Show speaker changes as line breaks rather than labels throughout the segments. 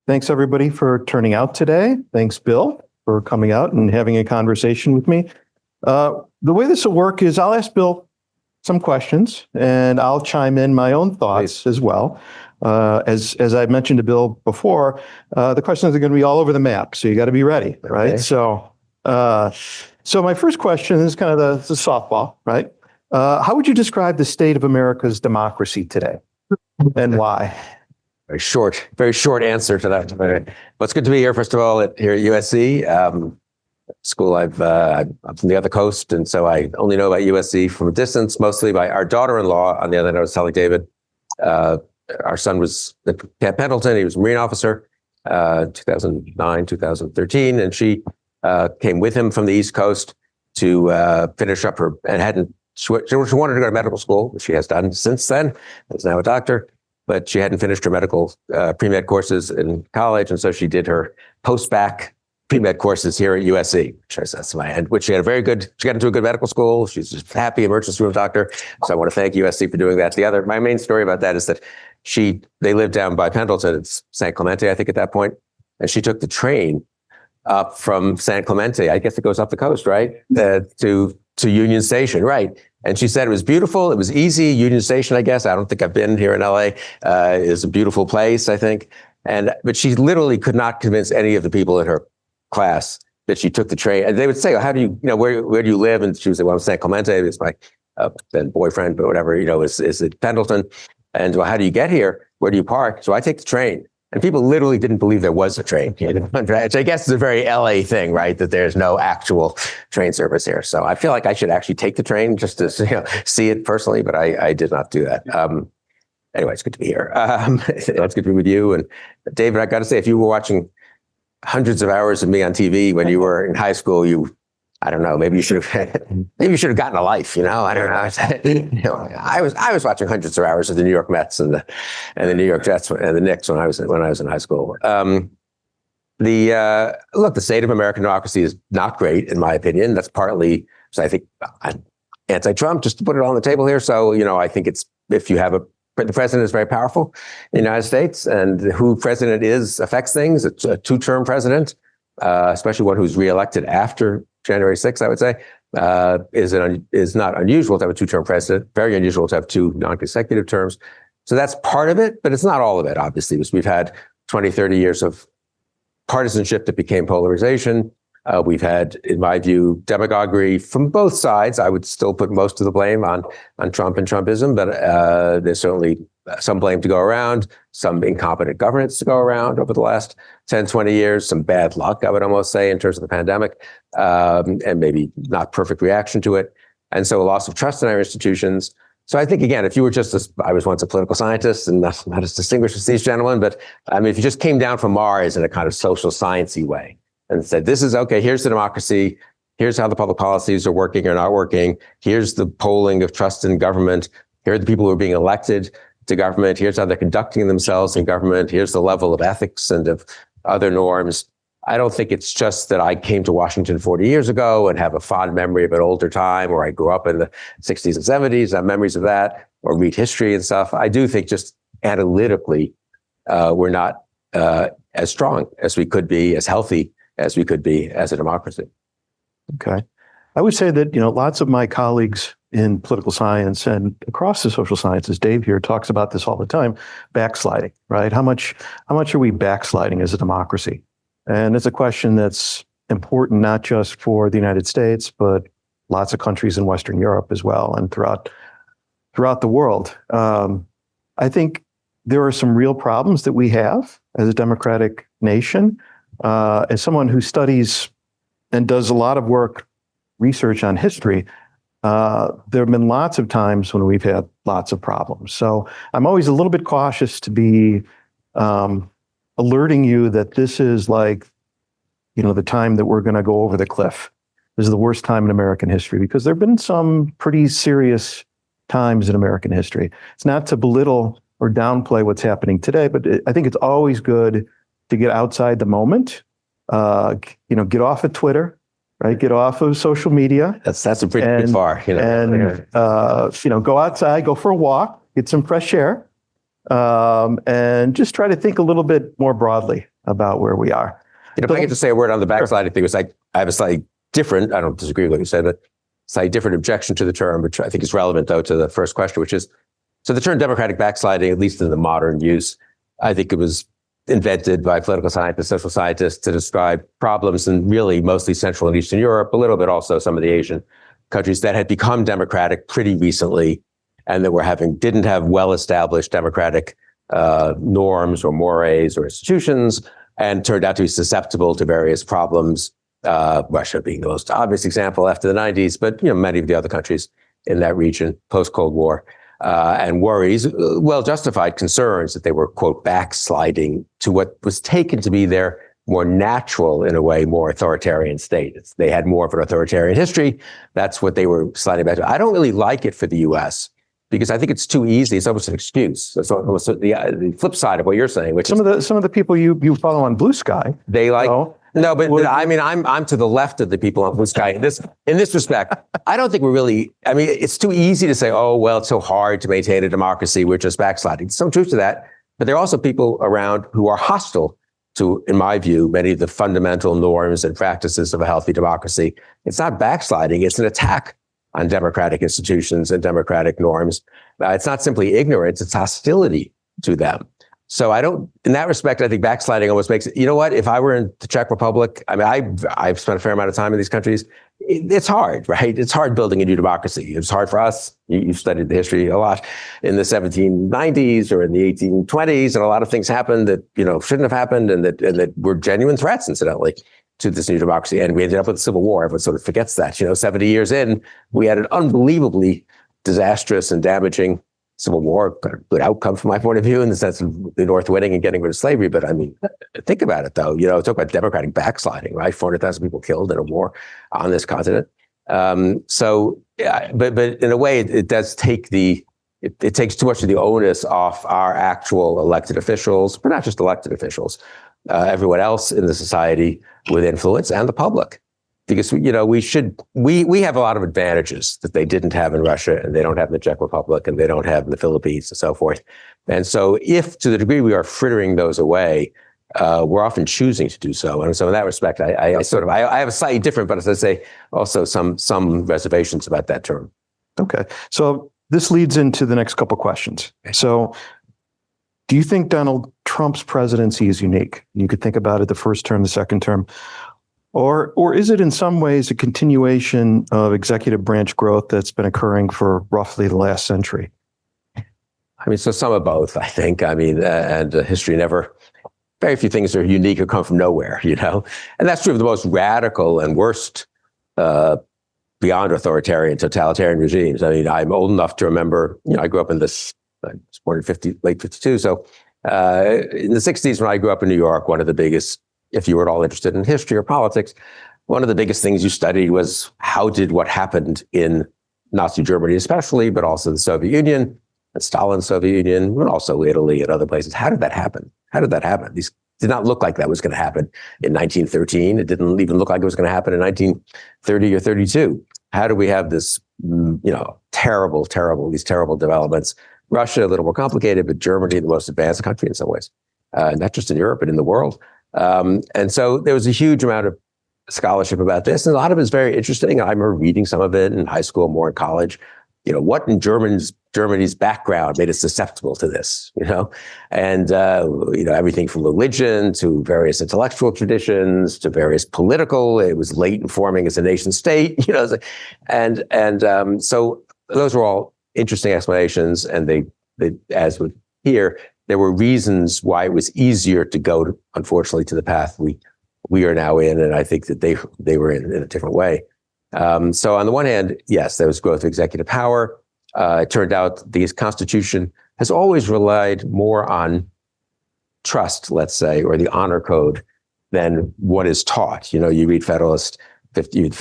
Thanks everybody for turning out today. Thanks, Bill, for coming out and having a conversation with me. The way this will work is I'll ask Bill some questions and I'll chime in my own thoughts as well. As I mentioned to Bill before, the questions are going to be all over the map, so you got to be ready, right?
Okay.
So my first question is kind of the softball, right? How would you describe the state of America's democracy today, and why?
Very short answer to that. Well, it's good to be here, first of all, here at USC. School, I'm from the other coast, and so I only know about USC from a distance, mostly by our daughter-in-law. On the other hand, I was telling David, our son was at Camp Pendleton. He was a Marine officer, 2009, 2013, and she came with him from the East Coast to finish up her, and she wanted to go to medical school, which she has done since then. Is now a doctor, but she hadn't finished her medical pre-med courses in college, and so she did her post-bac pre-med courses here at USC, which she got into a good medical school. She's just a happy emergency room doctor. So I want to thank USC for doing that. My main story about that is that they lived down by Pendleton. It's San Clemente, I think, at that point. And she took the train up from San Clemente. I guess it goes up the coast, right? To Union Station, right? And she said it was beautiful. It was easy. Union Station, I guess. I don't think I've been here in LA. Is a beautiful place, I think. But she literally could not convince any of the people in her class that she took the train. And they would say, well, how do where do you live? And she would say, well, I'm San Clemente. It's my then boyfriend, but whatever, is at Pendleton. And well, how do you get here? Where do you park? So I take the train. And people literally didn't believe there was a train. Which I guess is a very LA thing, right? That there's no actual train service here. So I feel like I should actually take the train just to see it personally, but I did not do that. Anyway, it's good to be here. It's good to be with you. And David, I got to say, if you were watching hundreds of hours of me on TV when you were in high school, I don't know, maybe you should have gotten a life, I don't know. I was watching hundreds of hours of the New York Mets and the New York Jets and the Knicks when I was in high school. The state of American democracy is not great, in my opinion. That's partly, so I think, anti-Trump, just to put it on the table here. So, I think it's, if you have the president is very powerful in the United States, and who president is affects things. It's a two-term president, especially one who's reelected after January 6th, I would say, is not unusual to have a two-term president, very unusual to have two non-consecutive terms. So that's part of it, but it's not all of it, obviously, because we've had 20, 30 years of partisanship that became polarization. We've had, in my view, demagoguery from both sides. I would still put most of the blame on Trump and Trumpism, but there's certainly some blame to go around, some incompetent governance to go around over the last 10, 20 years, some bad luck, I would almost say, in terms of the pandemic, and maybe not perfect reaction to it. And so a loss of trust in our institutions. So I think, again, if you were I was once a political scientist and not as distinguished as these gentlemen, but I mean, if you just came down from Mars in a kind of social science-y way, and said, this is okay, here's the democracy, here's how the public policies are working or not working, here's the polling of trust in government, here are the people who are being elected to government, here's how they're conducting themselves in government, here's the level of ethics and of other norms. I don't think it's just that I came to Washington 40 years ago and have a fond memory of an older time, or I grew up in the 60s and 70s, I have memories of that, or read history and stuff. I do think just analytically, we're not as strong as we could be, as healthy as we could be as a democracy.
Okay. I would say that, lots of my colleagues in political science and across the social sciences, Dave here talks about this all the time, backsliding, right? How much are we backsliding as a democracy? And it's a question that's important, not just for the United States, but lots of countries in Western Europe as well, and throughout the world. I think there are some real problems that we have as a democratic nation. As someone who studies and does a lot of research on history, there have been lots of times when we've had lots of problems. So I'm always a little bit cautious to be alerting you that this is like, the time that we're going to go over the cliff. This is the worst time in American history, because there have been some pretty serious times in American history. It's not to belittle or downplay what's happening today, but I think it's always good to get outside the moment, get off of Twitter, right? Get off of social media.
That's a pretty good far,
go outside, go for a walk, get some fresh air, and just try to think a little bit more broadly about where we are.
If I could just say a word on the backsliding thing, I have a slightly different, I don't disagree with what you said, but slightly different objection to the term, which I think is relevant, though, to the first question, which is, so the term democratic backsliding, at least in the modern use, I think it was invented by political scientists, social scientists to describe problems in really mostly Central and Eastern Europe, a little bit also some of the Asian countries that had become democratic pretty recently and that didn't have well-established democratic norms or mores or institutions, and turned out to be susceptible to various problems. Russia being the most obvious example after the 90s, but many of the other countries in that region post-Cold War, and worries, well-justified concerns that they were, quote, backsliding to what was taken to be their more natural, in a way, more authoritarian state. They had more of an authoritarian history. That's what they were sliding back to. I don't really like it for the U.S. because I think it's too easy. It's almost an excuse. It's almost the flip side of what you're saying, which
some of the people you follow on Blue Sky,
they like. No, but I mean, I'm to the left of the people on Blue Sky in this respect. I don't think we're really. I mean, it's too easy to say, oh, well, it's so hard to maintain a democracy. We're just backsliding. There's some truth to that, but there are also people around who are hostile to, in my view, many of the fundamental norms and practices of a healthy democracy. It's not backsliding; it's an attack on democratic institutions and democratic norms. It's not simply ignorance; it's hostility to them. So in that respect, I think backsliding almost makes it, you know what, if I were in the Czech Republic, I mean, I've spent a fair amount of time in these countries. It's hard, right? It's hard building a new democracy. It's hard for us. You've studied the history a lot in the 1790s or in the 1820s, and a lot of things happened that, shouldn't have happened and that were genuine threats, incidentally, to this new democracy. And we ended up with a civil war. Everyone sort of forgets that. 70 years in, we had an unbelievably disastrous and damaging Civil War, good outcome from my point of view in the sense of the North winning and getting rid of slavery. But I mean, think about it, though. Talk about democratic backsliding, right? 400,000 people killed in a war on this continent. But in a way, it does take it takes too much of the onus off our actual elected officials, but not just elected officials, everyone else in the society with influence and the public. Because, we have a lot of advantages that they didn't have in Russia and they don't have in the Czech Republic and they don't have in the Philippines and so forth. And so if to the degree we are frittering those away, we're often choosing to do so. And so in that respect, I have a slightly different, but as I say, also some reservations about that term.
Okay. So this leads into the next couple questions. So do you think Donald Trump's presidency is unique? You could think about it, the first term, the second term. Or is it in some ways a continuation of executive branch growth that's been occurring for roughly the last century?
I mean, so some of both, I think. I mean, and history very few things are unique or come from nowhere, And that's true of the most radical and worst beyond authoritarian, totalitarian regimes. I mean, I'm old enough to remember, I grew up in this, I was born in late 52. So in the 60s, when I grew up in New York, one of the biggest, if you were at all interested in history or politics, one of the biggest things you studied was how did what happened in Nazi Germany especially, but also the Soviet Union and Stalin's Soviet Union, but also Italy and other places. How did that happen? These did not look like that was going to happen in 1913. It didn't even look like it was going to happen in 1930 or 32. How do we have this, these terrible developments? Russia, a little more complicated, but Germany, the most advanced country in some ways, not just in Europe, but in the world. And so there was a huge amount of scholarship about this. And a lot of it is very interesting. I remember reading some of it in high school, more in college. What in Germany's background made it susceptible to this, And, everything from religion to various intellectual traditions to various political, it was late in forming as a nation state, so those were all interesting explanations. And they as with here, there were reasons why it was easier to go, unfortunately, to the path we are now in, and I think that they were in a different way. So on the one hand, yes, there was growth of executive power. It turned out the Constitution has always relied more on trust, let's say, or the honor code than what is taught. You read Federalist,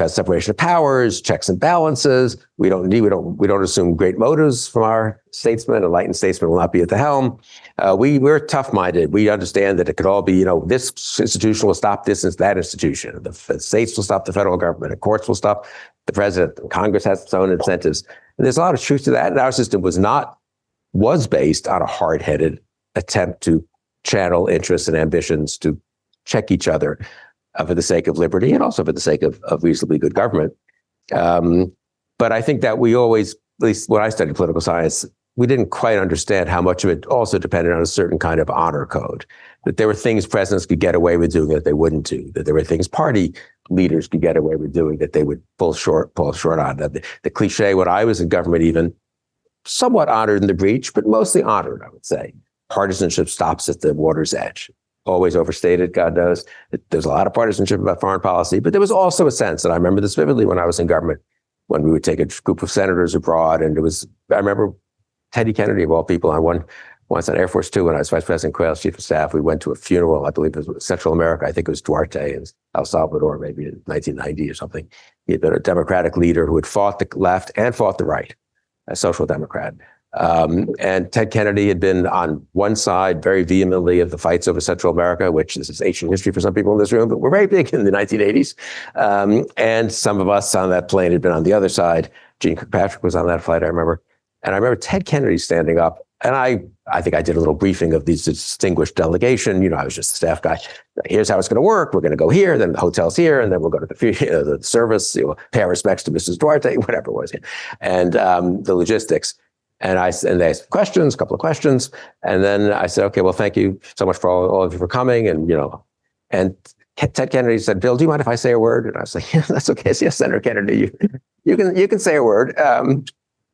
separation of powers, checks and balances. We don't assume great motives from our statesmen. Enlightened statesmen will not be at the helm. We're tough-minded. We understand that it could all be, this institution will stop this and that institution. The states will stop the federal government. The courts will stop the president. Congress has its own incentives. And there's a lot of truth to that. And our system was based on a hard-headed attempt to channel interests and ambitions to check each other for the sake of liberty and also for the sake of reasonably good government. But I think that we always, at least when I studied political science, we didn't quite understand how much of it also depended on a certain kind of honor code, that there were things presidents could get away with doing that they wouldn't do, that there were things party leaders could get away with doing that they would fall short on. The cliche, when I was in government, even somewhat honored in the breach, but mostly honored, I would say. Partisanship stops at the water's edge. Always overstated, God knows. There's a lot of partisanship about foreign policy, but there was also a sense, and I remember this vividly when I was in government, when we would take a group of senators abroad, and I remember Teddy Kennedy, of all people, on once on Air Force Two, when I was Vice President Quayle's chief of staff, we went to a funeral, I believe it was Central America. I think it was Duarte in El Salvador, maybe in 1990 or something. He had been a Democratic leader who had fought the left and fought the right, a social Democrat. And Ted Kennedy had been on one side very vehemently of the fights over Central America, which is ancient history for some people in this room, but were very big in the 1980s. And some of us on that plane had been on the other side. Gene Kirkpatrick was on that flight, I remember. And I remember Ted Kennedy standing up, and I think I did a little briefing of these distinguished delegation. You know, I was just a staff guy. Here's how it's going to work. We're going to go here, then the hotel's here, and then we'll go to the service, pay our respects to Mrs. Duarte, whatever it was, and the logistics. And they asked questions, a couple of questions, and then I said, okay, well, thank you so much for all of you for coming, and Ted Kennedy said, Bill, do you mind if I say a word? And I was like, yeah, that's okay. Yes, Senator Kennedy, you can say a word.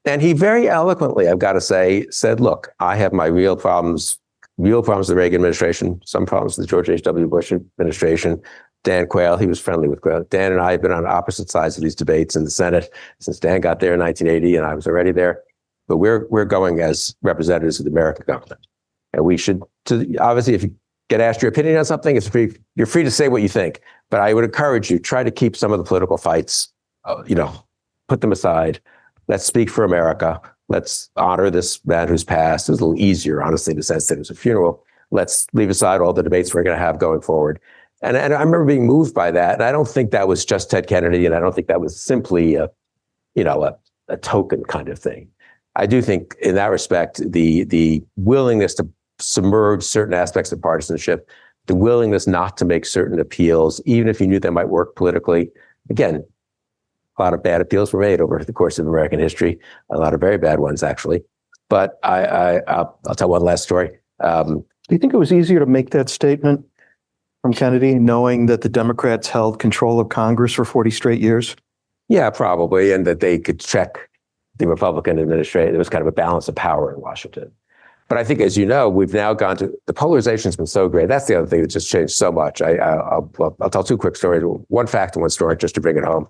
And he very eloquently, I've got to say, said, look, I have my real problems with the Reagan administration, some problems with the George H.W. Bush administration. Dan Quayle, he was friendly with Quayle. Dan and I have been on opposite sides of these debates in the Senate since Dan got there in 1980, and I was already there. But we're going as representatives of the American government. And we should, obviously, if you get asked your opinion on something, you're free to say what you think. But I would encourage you, try to keep some of the political fights, put them aside. Let's speak for America. Let's honor this man who's passed. It was a little easier, honestly, in the sense that it was a funeral. Let's leave aside all the debates we're going to have going forward. And I remember being moved by that. And I don't think that was just Ted Kennedy, and I don't think that was simply a token kind of thing. I do think, in that respect, the willingness to submerge certain aspects of partisanship, the willingness not to make certain appeals, even if you knew they might work politically. Again, a lot of bad appeals were made over the course of American history, a lot of very bad ones, actually. But I'll tell one last story.
Do you think it was easier to make that statement from Kennedy, knowing that the Democrats held control of Congress for 40 straight years?
Yeah, probably, and that they could check the Republican administration. There was kind of a balance of power in Washington. But I think, as you know, we've now gone to, the polarization has been so great. That's the other thing that just changed so much. I'll tell two quick stories, one fact and one story, just to bring it home.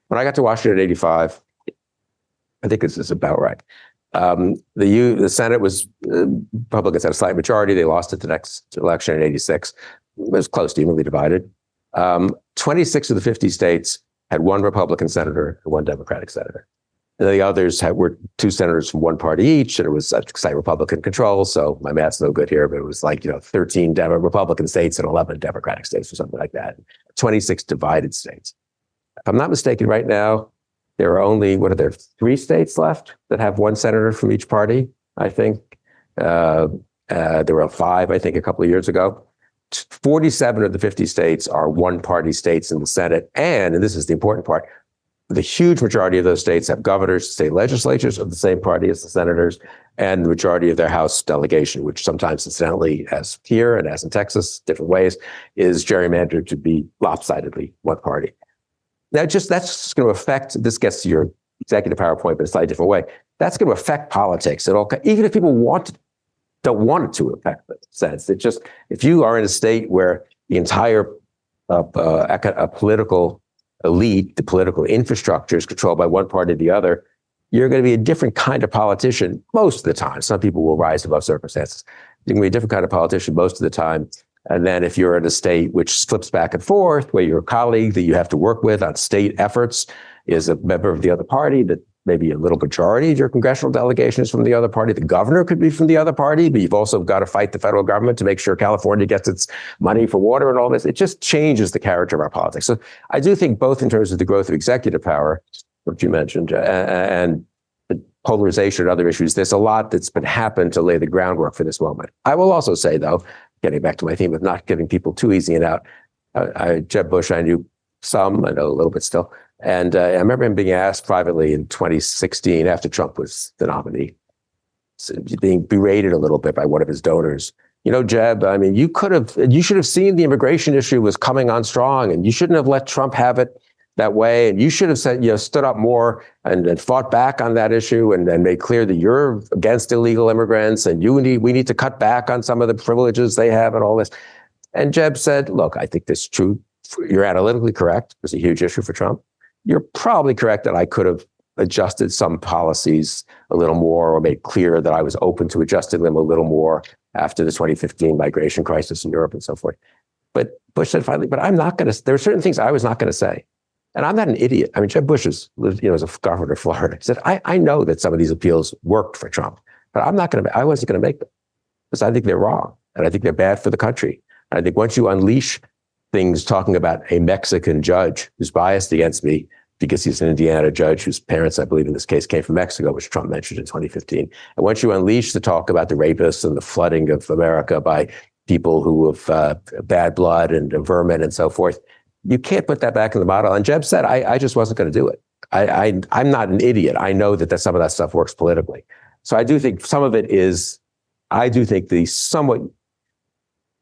When I got to Washington in 85, I think this is about right. The Senate was, Republicans had a slight majority. They lost it the next election in 86. It was close to evenly divided. 26 of the 50 states had one Republican senator and one Democratic senator. And the others were two senators from one party each, and it was slight Republican control. So my math's no good here, but it was like, 13 Republican states and 11 Democratic states or something like that. 26 divided states. If I'm not mistaken, right now, there are only, 3 states left that have one senator from each party, I think. There were 5, I think, a couple of years ago. 47 of the 50 states are one-party states in the Senate. And this is the important part, the huge majority of those states have governors, state legislatures of the same party as the senators, and the majority of their House delegation, which sometimes, incidentally, as here and as in Texas, different ways, is gerrymandered to be lopsidedly one party. That's just going to affect, this gets to your executive power point, but a slightly different way. That's going to affect politics at all, even if people don't want it to affect the sense. It just, if you are in a state where the entire political elite, the political infrastructure is controlled by one party or the other, you're going to be a different kind of politician most of the time. Some people will rise above circumstances. You're going to be a different kind of politician most of the time. And then if you're in a state which flips back and forth, where your colleague that you have to work with on state efforts is a member of the other party, that maybe a little majority of your congressional delegation is from the other party. The governor could be from the other party, but you've also got to fight the federal government to make sure California gets its money for water and all this. It just changes the character of our politics. So I do think both in terms of the growth of executive power, what you mentioned, and the polarization and other issues, there's a lot that's been happened to lay the groundwork for this moment. I will also say, though, getting back to my theme of not giving people too easy and out. Jeb Bush, I knew some, I know a little bit still. And I remember him being asked privately in 2016, after Trump was the nominee, being berated a little bit by one of his donors. You know, Jeb, I mean, you should have seen the immigration issue was coming on strong, and you shouldn't have let Trump have it that way. And you should have said, stood up more and fought back on that issue and made clear that you're against illegal immigrants and we need to cut back on some of the privileges they have and all this. And Jeb said, look, I think this is true. You're analytically correct. It was a huge issue for Trump. You're probably correct that I could have adjusted some policies a little more or made clear that I was open to adjusting them a little more after the 2015 migration crisis in Europe and so forth. But Bush said finally, but I'm not going to, there are certain things I was not going to say. And I'm not an idiot. I mean, Jeb Bush as a governor of Florida. He said, I know that some of these appeals worked for Trump, but I wasn't going to make them because I think they're wrong. And I think they're bad for the country. And I think once you unleash things talking about a Mexican judge who's biased against me because he's an Indiana judge whose parents, I believe in this case, came from Mexico, which Trump mentioned in 2015. And once you unleash the talk about the rapists and the flooding of America by people who have bad blood and vermin and so forth, you can't put that back in the model. And Jeb said, I just wasn't going to do it. I'm not an idiot. I know that some of that stuff works politically. So I do think some of it is,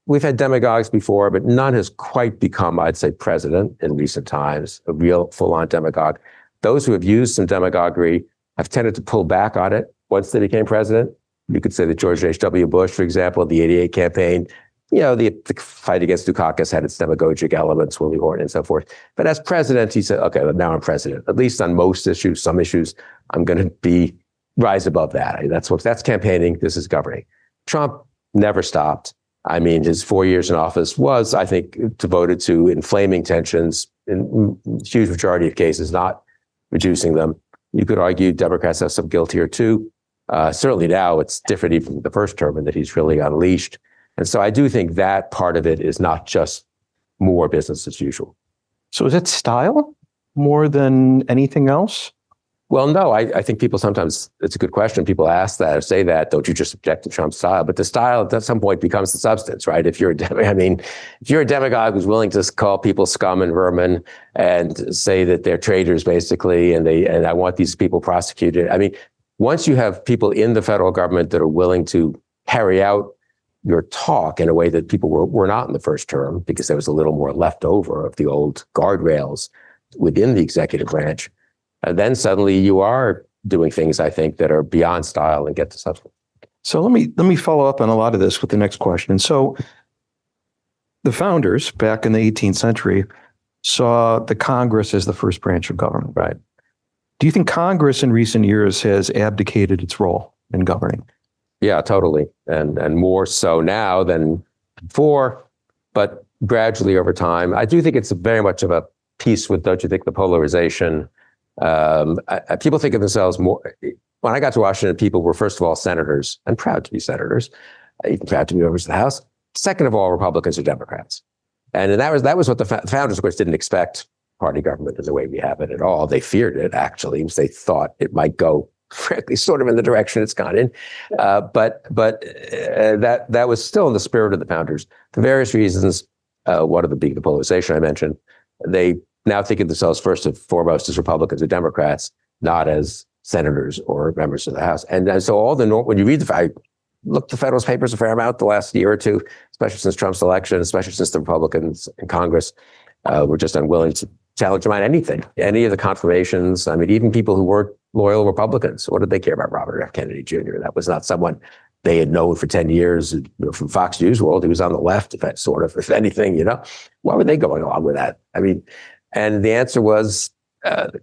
we've had demagogues before, but none has quite become, I'd say, president in recent times, a real full-on demagogue. Those who have used some demagoguery have tended to pull back on it once they became president. You could say that George H.W. Bush, for example, the '88 campaign, the fight against Dukakis had its demagogic elements, Willie Horton and so forth. But as president, he said, okay, now I'm president. At least on most issues, some issues, I'm going to rise above that. That's campaigning. This is governing. Trump never stopped. I mean, his 4 years in office was, I think, devoted to inflaming tensions in a huge majority of cases, not reducing them. You could argue Democrats have some guilt here too. Certainly now it's different even from the first term in that he's really unleashed. And so I do think that part of it is not just more business as usual.
So is it style more than anything else?
Well, no, I think people sometimes, it's a good question. People ask that or say that, don't you just object to Trump's style? But the style at some point becomes the substance, right? If you're a demagogue who's willing to call people scum and vermin and say that they're traitors basically, and I want these people prosecuted. I mean, once you have people in the federal government that are willing to carry out your talk in a way that people were not in the first term, because there was a little more left over of the old guardrails within the executive branch, then suddenly you are doing things, I think, that are beyond style and get to substance.
So let me follow up on a lot of this with the next question. So the founders back in the 18th century saw the Congress as the first branch of government, right? Do you think Congress in recent years has abdicated its role in governing?
Yeah, totally. And more so now than before, but gradually over time. I do think it's very much of a piece with, don't you think, the polarization. People think of themselves more. When I got to Washington, people were, first of all, senators and proud to be senators, even proud to be members of the House. Second of all, Republicans or Democrats. And that was what the founders, of course, didn't expect party government in the way we have it at all. They feared it, actually, because they thought it might go, frankly, sort of in the direction it's gone in. But that was still in the spirit of the founders. For various reasons, one of them being the polarization I mentioned, they now think of themselves first and foremost as Republicans or Democrats, not as senators or members of the House. And so when you read I looked the Federalist Papers a fair amount the last year or two, especially since Trump's election, especially since the Republicans in Congress were just unwilling to challenge him on anything, any of the confirmations. I mean, even people who weren't loyal Republicans, what did they care about Robert F. Kennedy Jr.? That was not someone they had known for 10 years from Fox News world. He was on the left, if anything, why were they going along with that? I mean, and the answer was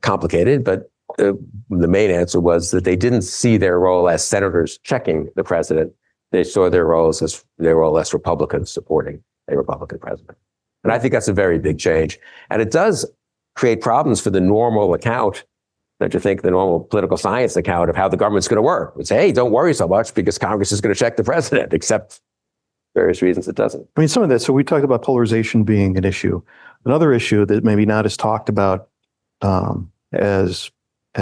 complicated, but the main answer was that they didn't see their role as senators checking the president. They saw their role as Republicans supporting a Republican president. And I think that's a very big change. And it does create problems for the normal account, don't you think, the normal political science account of how the government's going to work. We'd say, hey, don't worry so much because Congress is going to check the president, except various reasons it doesn't.
I mean, some of that. So we talked about polarization being an issue. Another issue that maybe not as talked about as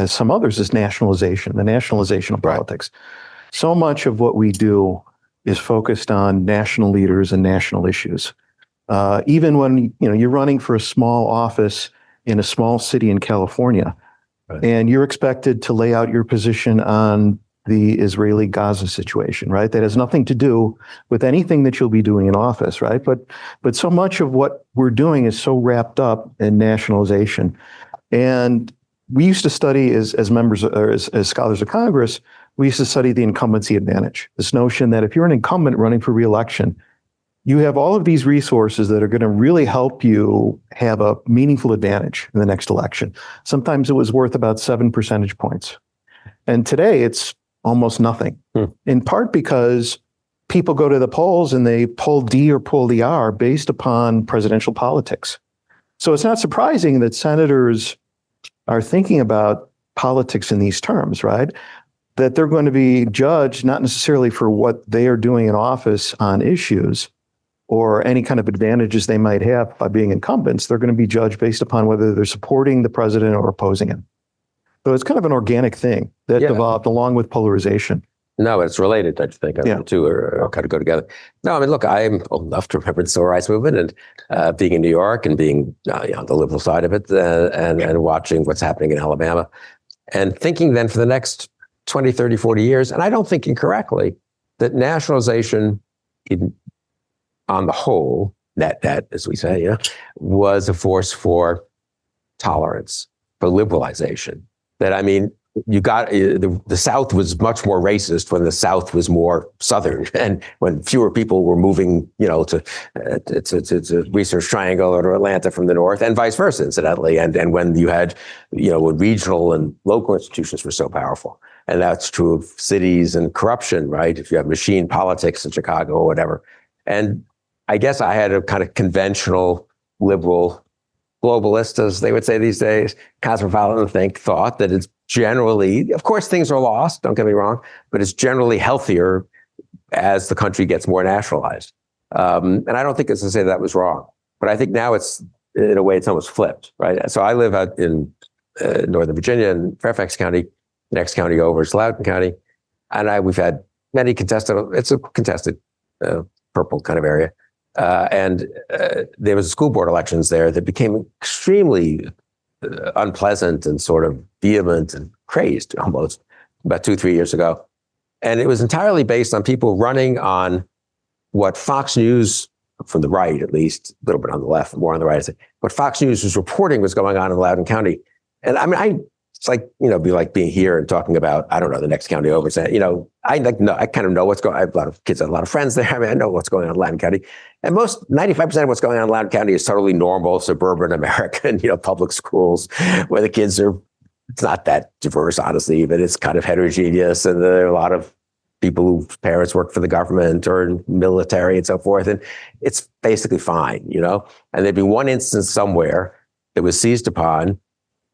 some others is nationalization, the nationalization of politics. So much of what we do is focused on national leaders and national issues. Even when you're running for a small office in a small city in California, right, and you're expected to lay out your position on the Israeli-Gaza situation, right? That has nothing to do with anything that you'll be doing in office, right? But so much of what we're doing is so wrapped up in nationalization. And we used to study as members or as scholars of Congress, we used to study the incumbency advantage. This notion that if you're an incumbent running for re-election, you have all of these resources that are going to really help you have a meaningful advantage in the next election. Sometimes it was worth about 7 percentage points. And today it's almost nothing, in part because people go to the polls and they pull D or pull the R based upon presidential politics. So it's not surprising that senators are thinking about politics in these terms, right? That they're going to be judged not necessarily for what they are doing in office on issues or any kind of advantages they might have by being incumbents. They're going to be judged based upon whether they're supporting the president or opposing him. So it's kind of an organic thing that developed along with polarization.
No, it's related, I think. The two are kind of go together. No, I mean, look, I'm old enough to remember the Civil Rights Movement and being in New York and being on the liberal side of it and watching what's happening in Alabama and thinking then for the next 20, 30, 40 years, and I don't think incorrectly, that nationalization on the whole, net, as we say, was a force for tolerance, for liberalization. That, I mean, you got the South was much more racist when the South was more Southern, and when fewer people were moving, to Research Triangle or to Atlanta from the North, and vice versa, incidentally, and when you had, when regional and local institutions were so powerful, and that's true of cities and corruption, right? If you have machine politics in Chicago or whatever, and I guess I had a kind of conventional liberal globalist, as they would say these days, cosmopolitan thought that it's generally, of course, things are lost, don't get me wrong, but it's generally healthier as the country gets more nationalized. And I don't think it's to say that was wrong, but I think now it's, in a way, it's almost flipped, right? So I live out in Northern Virginia in Fairfax County. The next county over is Loudoun County. And we've had many it's a contested purple kind of area. And there was school board elections there that became extremely unpleasant and sort of vehement and crazed almost about 2-3 years ago. And it was entirely based on people running on what Fox News, from the right at least, a little bit on the left, more on the right, what Fox News was reporting was going on in Loudoun County. And I mean, it's like, be like being here and talking about, I don't know, the next county over. Saying, I kind of know what's going on. I have a lot of kids, a lot of friends there. I mean, I know what's going on in Loudoun County. And 95% of what's going on in Loudoun County is totally normal, suburban American, public schools where the kids are, it's not that diverse, honestly, but it's kind of heterogeneous. And there are a lot of people whose parents work for the government or in military and so forth. And it's basically fine, and there'd be one instance somewhere that was seized upon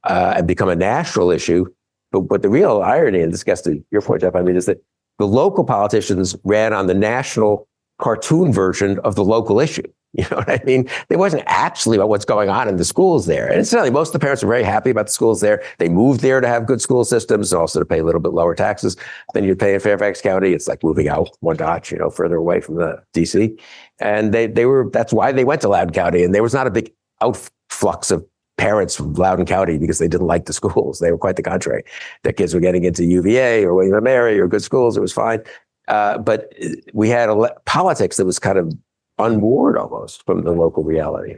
and become a national issue. But the real irony, and this gets to your point, Jeff, I mean, is that the local politicians ran on the national cartoon version of the local issue. You know what I mean? It wasn't actually about what's going on in the schools there. And incidentally, most of the parents are very happy about the schools there. They moved there to have good school systems and also to pay a little bit lower taxes than you'd pay in Fairfax County. It's like moving out one notch, further away from the DC. And that's why they went to Loudoun County. And there was not a big outflux of parents from Loudoun County because they didn't like the schools. They were quite the contrary. Their kids were getting into UVA or William Mary or good schools. It was fine. But we had politics that was kind of unmoored almost from the local reality.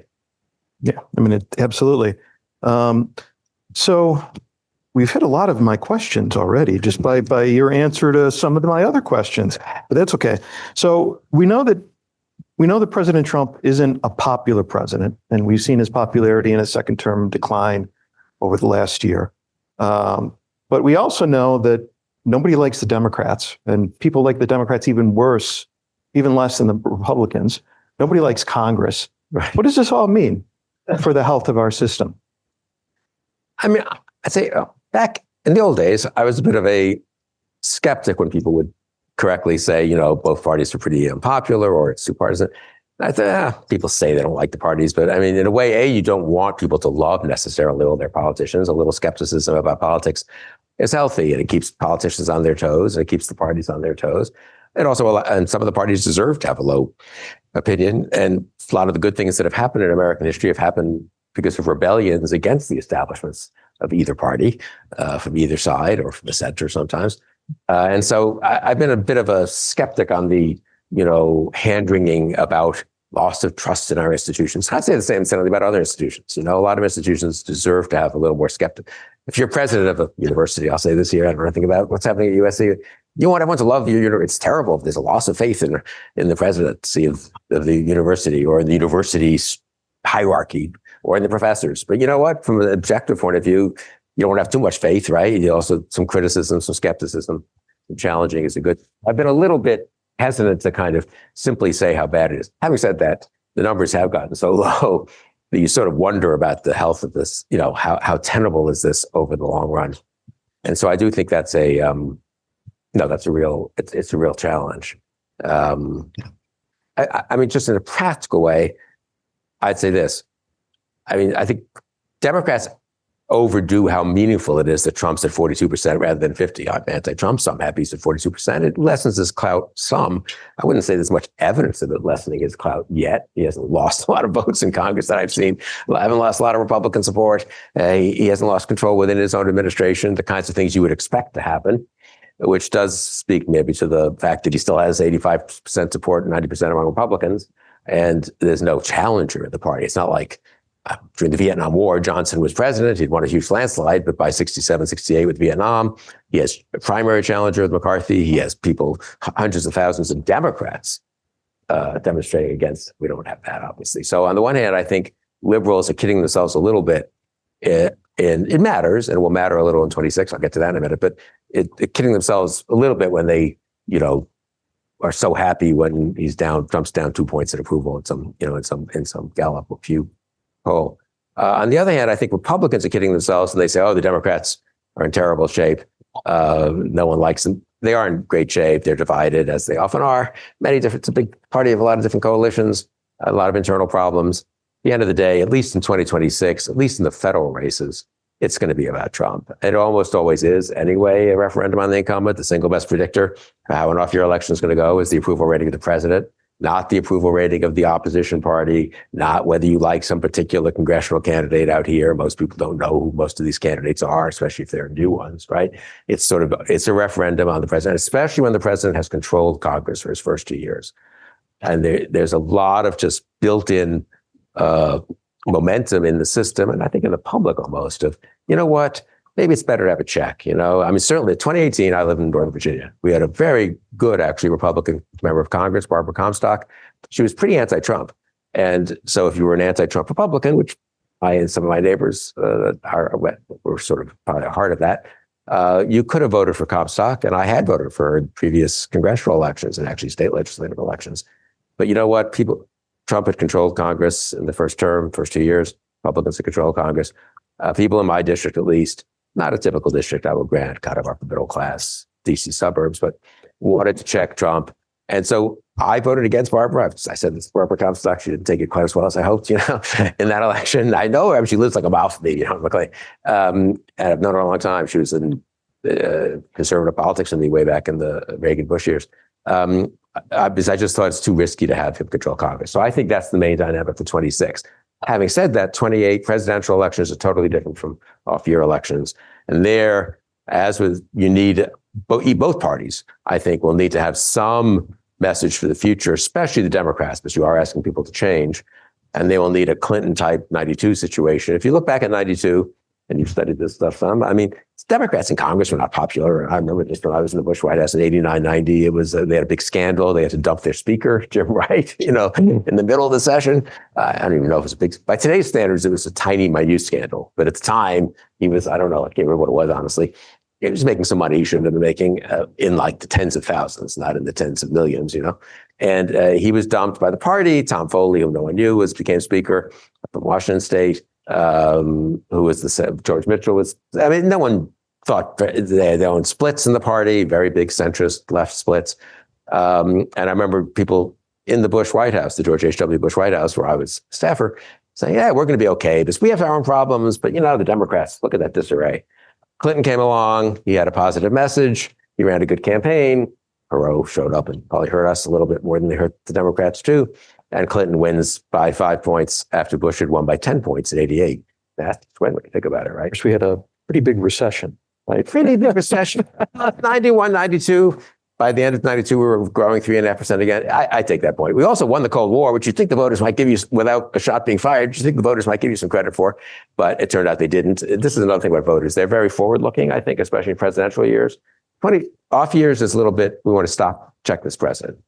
Yeah, I mean, absolutely. So we've hit a lot of my questions already just by your answer to some of my other questions, but that's okay. So we know that President Trump isn't a popular president, and we've seen his popularity in his second term decline over the last year. But we also know that nobody likes the Democrats, and people like the Democrats even less than the Republicans. Nobody likes Congress.
Right.
What does this all mean for the health of our system?
I mean, I'd say back in the old days, I was a bit of a skeptic when people would correctly say, both parties are pretty unpopular or it's too partisan. I thought, people say they don't like the parties, but I mean, in a way, you don't want people to love necessarily all their politicians. A little skepticism about politics is healthy, and it keeps politicians on their toes, and it keeps the parties on their toes. And also, and some of the parties deserve to have a low opinion. And a lot of the good things that have happened in American history have happened because of rebellions against the establishments of either party, from either side or from the center sometimes. And so I've been a bit of a skeptic on the, hand-wringing about loss of trust in our institutions. I'd say the same thing about other institutions. A lot of institutions deserve to have a little more skeptic. If you're president of a university, I'll say this here, I don't know anything about what's happening at USC. You want everyone to love your university. It's terrible if there's a loss of faith in the presidency of the university or in the university's hierarchy or in the professors. But you know what? From an objective point of view, you don't have too much faith, right? You also some criticism, some skepticism, some challenging is a good. I've been a little bit hesitant to kind of simply say how bad it is. Having said that, the numbers have gotten so low that you sort of wonder about the health of this, how tenable is this over the long run? And so I do think that's it's a real challenge. I mean, just in a practical way, I'd say this. I mean, I think Democrats overdo how meaningful it is that Trump's at 42% rather than 50%. I'm anti-Trump, so I'm happy he's at 42%. It lessens his clout some. I wouldn't say there's much evidence of it lessening his clout yet. He hasn't lost a lot of votes in Congress that I've seen. I haven't lost a lot of Republican support. He hasn't lost control within his own administration, the kinds of things you would expect to happen, which does speak maybe to the fact that he still has 85% support and 90% among Republicans, and there's no challenger in the party. It's not like during the Vietnam War, Johnson was president. He'd won a huge landslide, but by 67, 68 with Vietnam, he has a primary challenger with McCarthy. He has people, hundreds of thousands of Democrats demonstrating against. We don't have that, obviously. So on the one hand, I think liberals are kidding themselves a little bit. It matters, and it will matter a little in 26. I'll get to that in a minute. But it kidding themselves a little bit when they, are so happy when Trump's down 2 points in approval in some Gallup or Pew poll. On the other hand, I think Republicans are kidding themselves and they say, oh, the Democrats are in terrible shape. No one likes them. They are in great shape. They're divided, as they often are. It's a big party of a lot of different coalitions, a lot of internal problems. At the end of the day, at least in 2026, at least in the federal races, it's going to be about Trump. It almost always is anyway. A referendum on the incumbent, the single best predictor for how an off-year election is going to go is the approval rating of the president, not the approval rating of the opposition party, not whether you like some particular congressional candidate out here. Most people don't know who most of these candidates are, especially if they're new ones, right? It's a referendum on the president, especially when the president has controlled Congress for his first 2 years. And there's a lot of just built-in momentum in the system, and I think in the public almost, of, you know what, maybe it's better to have a check. I mean, certainly in 2018, I lived in Northern Virginia. We had a very good, actually, Republican member of Congress, Barbara Comstock. She was pretty anti-Trump. And so if you were an anti-Trump Republican, which I and some of my neighbors were sort of part of the heart of that, you could have voted for Comstock, and I had voted for her in previous congressional elections and actually state legislative elections. But you know what? Trump had controlled Congress in the first term, first 2 years. Republicans had controlled Congress. People in my district, at least, not a typical district, I will grant, kind of upper middle class DC suburbs, but wanted to check Trump. And so I voted against Barbara. I said this Barbara Comstock. She didn't take it quite as well as I hoped, in that election. I know her. She lives like a mile from me, luckily. And I've known her a long time. She was in conservative politics in the way back in the Reagan-Bush years. Because I just thought it's too risky to have him control Congress. So I think that's the main dynamic for 26. Having said that, 28 presidential elections are totally different from off-year elections. And there, as with, you need both parties, I think, will need to have some message for the future, especially the Democrats, because you are asking people to change. And they will need a Clinton-type 92 situation. If you look back at 92, and you've studied this stuff some, I mean, Democrats in Congress were not popular. I remember this when I was in the Bush White House in 89, 90. It was, they had a big scandal. They had to dump their speaker, Jim Wright, in the middle of the session. I don't even know if it was a big, by today's standards, it was a tiny, minute scandal. But at the time, he was, I don't know, I can't remember what it was, honestly. He was making some money he shouldn't have been making in like the tens of thousands, not in the tens of millions, And he was dumped by the party. Tom Foley, who no one knew, became speaker from Washington State. Who was George Mitchell was, I mean, no one thought they owned splits in the party, very big centrist left splits. And I remember people in the Bush White House, the George H.W. Bush White House, where I was staffer, saying, yeah, we're going to be okay because we have our own problems, but the Democrats, look at that disarray. Clinton came along, he had a positive message, he ran a good campaign, Perot showed up and probably hurt us a little bit more than they hurt the Democrats too. And Clinton wins by 5 points after Bush had won by 10 points in 88. That's when you think about it, right?
We had a pretty big recession, right?
Pretty big recession. 91, 92. By the end of 92, we were growing 3.5% again. I take that point. We also won the Cold War, which you think the voters might give you, without a shot being fired, you think the voters might give you some credit for, but it turned out they didn't. This is another thing about voters. They're very forward-looking, I think, especially in presidential years. 20 off years is a little bit, we want to stop, check this president.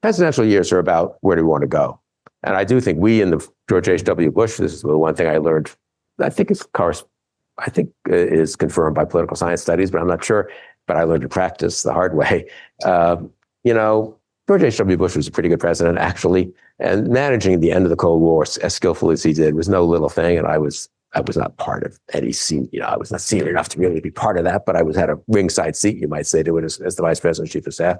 Presidential years are about where do we want to go. And I do think we in the George H.W. Bush, this is the one thing I learned, I think is confirmed by political science studies, but I'm not sure. But I learned to practice the hard way. George H.W. Bush was a pretty good president, actually, and managing the end of the Cold War as skillfully as he did was no little thing. And I was not part of any scene. I was not senior enough to really be part of that, but I had a ringside seat, you might say, to it as the vice president, chief of staff.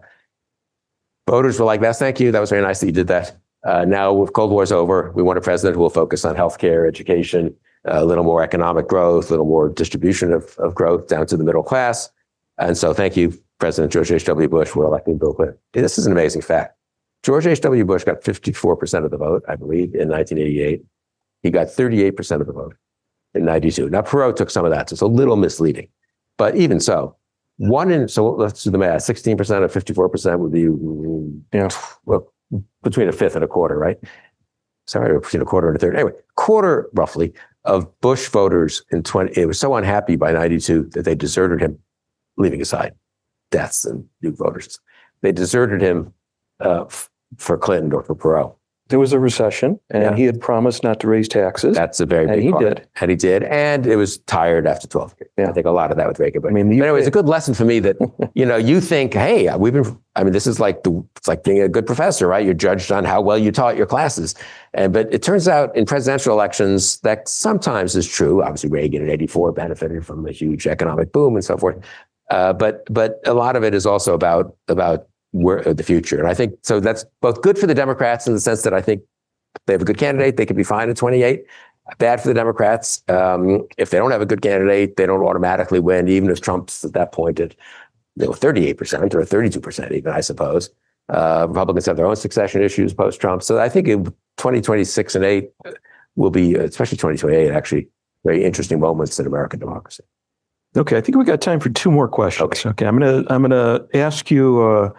Voters were like, "That's thank you. That was very nice that you did that." Now, with Cold War's over, we want a president who will focus on healthcare, education, a little more economic growth, a little more distribution of growth down to the middle class. And so thank you, President George H.W. Bush, for electing Bill Clinton. This is an amazing fact. George H.W. Bush got 54% of the vote, I believe, in 1988. He got 38% of the vote in 92. Now, Perot took some of that, so it's a little misleading. But even so, so let's do the math. 16% of 54% would be between a fifth and a quarter, right? Sorry, between a quarter and a third. Anyway, quarter, roughly, of Bush voters it was so unhappy by 92 that they deserted him, leaving aside deaths and new voters. They deserted him for Clinton or for Perot.
There was a recession, and he had promised not to raise taxes.
That's a very big part. And he did. And it was tired after 12 years. Yeah. I think a lot of that would make it. But anyway, it's a good lesson for me that, you think, hey, this is it's like being a good professor, right? You're judged on how well you taught your classes. But it turns out in presidential elections, that sometimes is true. Obviously, Reagan in 84 benefited from a huge economic boom and so forth. But a lot of it is also about where the future. And I think, so that's both good for the Democrats in the sense that I think they have a good candidate, they could be fine at 28. Bad for the Democrats. If they don't have a good candidate, they don't automatically win, even if Trump's at that point at 38% or 32% even, I suppose. Republicans have their own succession issues post-Trump. So I think in 2026 and 8 will be, especially 2028, actually, very interesting moments in American democracy.
Okay, I think we got time for 2 more questions. Okay, I'm gonna ask you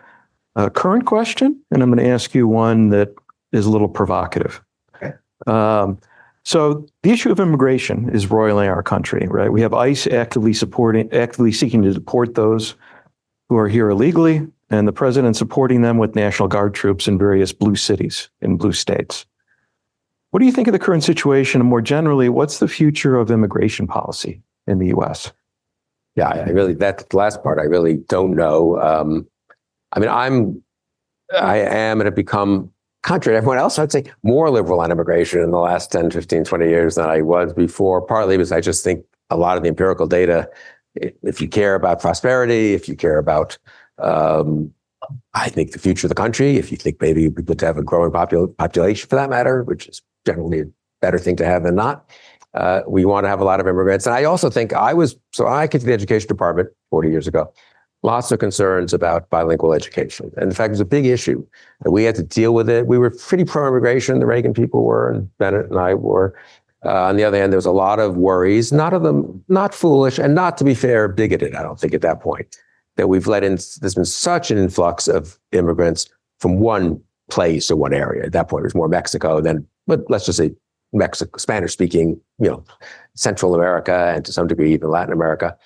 a current question, and I'm going to ask you one that is a little provocative.
Okay.
So the issue of immigration is roiling our country, right? We have ICE actively seeking to deport those who are here illegally, and the president supporting them with National Guard troops in various blue cities in blue states. What do you think of the current situation? And more generally, what's the future of immigration policy in the U.S.?
Yeah, that last part, I really don't know. I am and have become, contrary to everyone else, I'd say more liberal on immigration in the last 10, 15, 20 years than I was before, partly because I just think a lot of the empirical data, if you care about prosperity, if you care about, I think, the future of the country, if you think maybe it'd be good to have a growing population for that matter, which is generally a better thing to have than not, we want to have a lot of immigrants. And I also think I came to the education department 40 years ago. Lots of concerns about bilingual education. And in fact, it was a big issue. And we had to deal with it. We were pretty pro-immigration, the Reagan people were, and Bennett and I were. On the other hand, there was a lot of worries, none of them not foolish, and not, to be fair, bigoted, I don't think, at that point, that there's been such an influx of immigrants from one place or one area. At that point, it was more Mexico but let's just say Mexico, Spanish-speaking, Central America, and to some degree, even Latin America.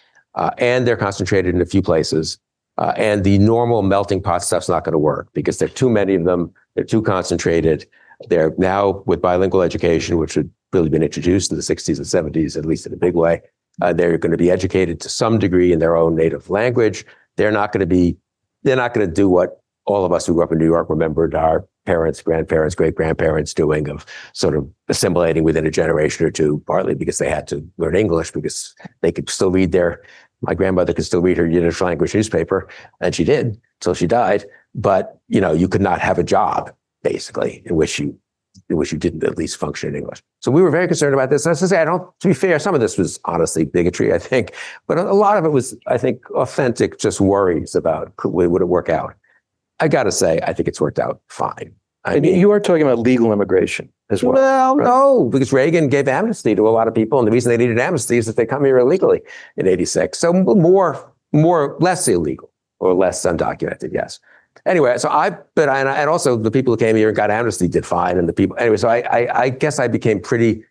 And they're concentrated in a few places. And the normal melting pot stuff's not going to work because there are too many of them. They're too concentrated. They're now, with bilingual education, which had really been introduced in the 60s and 70s, at least in a big way, they're going to be educated to some degree in their own native language. They're not going to do what all of us who grew up in New York remembered our parents, grandparents, great-grandparents doing, of sort of assimilating within a generation or two, partly because they had to learn English because they could still read my grandmother could still read her Yiddish language newspaper, and she did until she died. But, you could not have a job, basically, in which you didn't at least function in English. So we were very concerned about this. And as I say, to be fair, some of this was honestly bigotry, I think, but a lot of it was, I think, authentic, just worries about would it work out. I got to say, I think it's worked out fine.
And you are talking about legal immigration as well.
Well,
right?
no, because Reagan gave amnesty to a lot of people. And the reason they needed amnesty is that they come here illegally in 86. So less illegal or less undocumented, yes. Anyway, so and also the people who came here and got amnesty did fine. And the people, anyway, so I guess I became pretty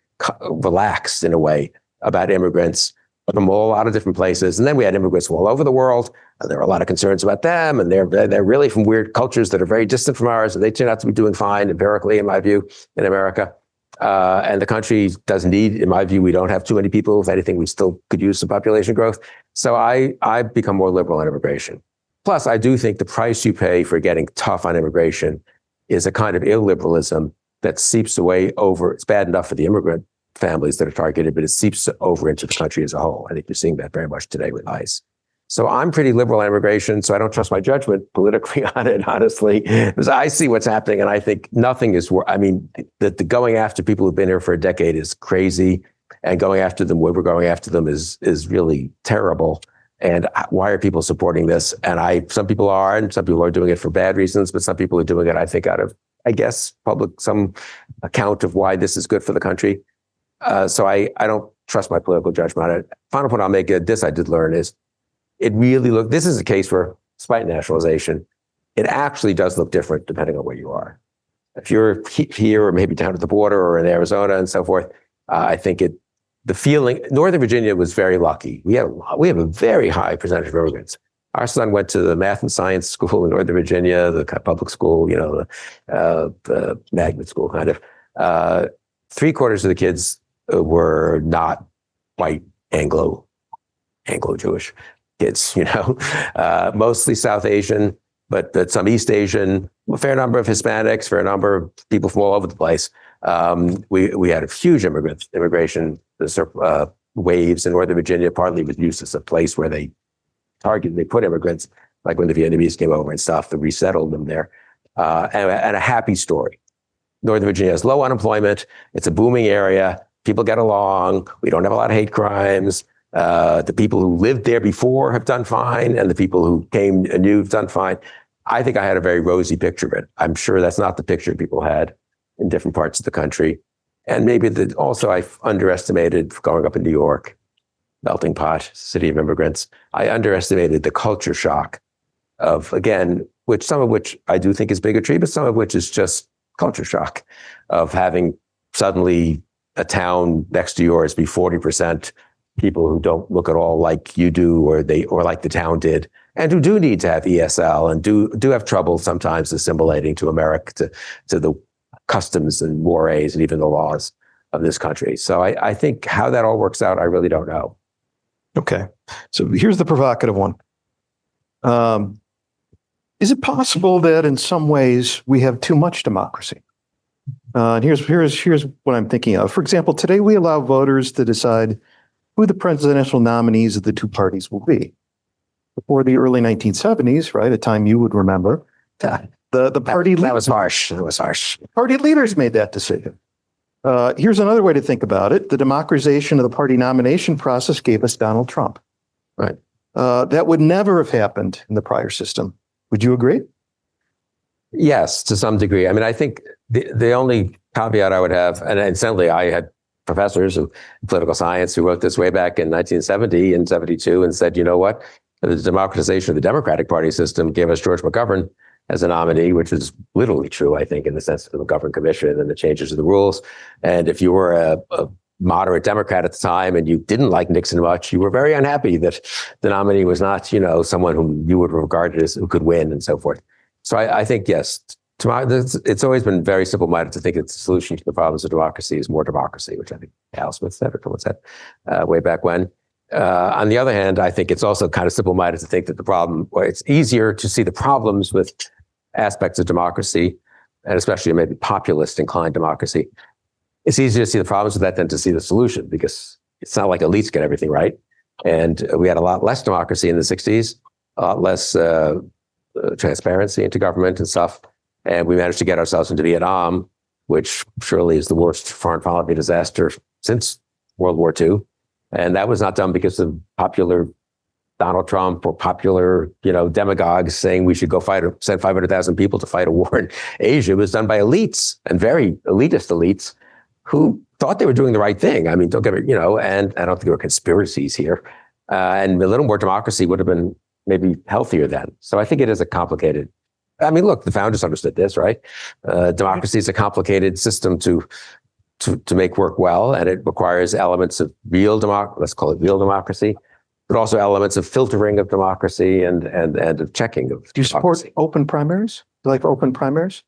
relaxed in a way about immigrants from a lot of different places. And then we had immigrants from all over the world. And there were a lot of concerns about them. And they're really from weird cultures that are very distant from ours. And they turn out to be doing fine empirically, in my view, in America. And the country doesn't need, in my view, we don't have too many people. If anything, we still could use some population growth. So I've become more liberal on immigration. Plus, I do think the price you pay for getting tough on immigration is a kind of illiberalism that seeps away over. It's bad enough for the immigrant families that are targeted, but it seeps over into the country as a whole. I think you're seeing that very much today with ICE. So I'm pretty liberal on immigration, so I don't trust my judgment politically on it, honestly, because I see what's happening, and I think nothing is. I mean, the going after people who've been here for a decade is crazy, and going after them where we're going after them is really terrible. And why are people supporting this? And some people are, and some people are doing it for bad reasons, but some people are doing it, I think, out of, I guess, some account of why this is good for the country. So I don't trust my political judgment on it. Final point I'll make, this I did learn is, this is a case where, despite nationalization, it actually does look different depending on where you are. If you're here or maybe down at the border or in Arizona and so forth, I think the feeling, Northern Virginia was very lucky. We have a very high percentage of immigrants. Our son went to the math and science school in Northern Virginia, the public school, the magnet school kind of. 3/4 of the kids were not white Anglo-Jewish kids, mostly South Asian, but some East Asian, a fair number of Hispanics, fair number of people from all over the place. We had a huge immigration waves in Northern Virginia, partly with use as a place where they put immigrants, like when the Vietnamese came over and stuff, they resettled them there. And a happy story. Northern Virginia has low unemployment. It's a booming area. People get along. We don't have a lot of hate crimes. The people who lived there before have done fine, and the people who came anew have done fine. I think I had a very rosy picture of it. I'm sure that's not the picture people had in different parts of the country. And maybe also I underestimated, growing up in New York, melting pot, city of immigrants, I underestimated the culture shock of, again, some of which I do think is bigotry, but some of which is just culture shock of having suddenly a town next to yours be 40% people who don't look at all like you do, or like the town did, and who do need to have ESL and do have trouble sometimes assimilating to America, to the customs and mores and even the laws of this country. So I think how that all works out, I really don't know.
Okay. So here's the provocative one. Is it possible that in some ways we have too much democracy? And here's what I'm thinking of. For example, today we allow voters to decide who the presidential nominees of the two parties will be. Before the early 1970s, right, a time you would remember, the party
that was harsh. That was harsh.
Party leaders made that decision. Here's another way to think about it. The democratization of the party nomination process gave us Donald Trump.
Right.
That would never have happened in the prior system. Would you agree?
Yes, to some degree. I mean, I think the only caveat I would have, and incidentally, I had professors of political science who wrote this way back in 1970 and 72 and said, you know what? The democratization of the Democratic Party system gave us George McGovern as a nominee, which is literally true, I think, in the sense of the McGovern Commission and the changes of the rules. And if you were a moderate Democrat at the time and you didn't like Nixon much, you were very unhappy that the nominee was not, someone whom you would regard as who could win and so forth. So I think, yes, it's always been very simple-minded to think that the solution to the problems of democracy is more democracy, which I think Al Smith said or someone said way back when. On the other hand, I think it's also kind of simple-minded to think that it's easier to see the problems with aspects of democracy, and especially maybe populist-inclined democracy. It's easier to see the problems with that than to see the solution, because it's not like elites get everything right. And we had a lot less democracy in the 60s, a lot less transparency into government and stuff. And we managed to get ourselves into Vietnam, which surely is the worst foreign policy disaster since World War II. And that was not done because of popular Donald Trump or popular, demagogues saying we should go send 500,000 people to fight a war in Asia. It was done by elites and very elitist elites who thought they were doing the right thing. I mean, don't get me, and I don't think there were conspiracies here. And a little more democracy would have been maybe healthier then. So I think it is a complicated. I mean, look, the founders understood this, right? Democracy is a complicated system to make work well, and it requires elements of let's call it real democracy, but also elements of filtering of democracy and of checking of
Do you support open primaries? Do you like open primaries?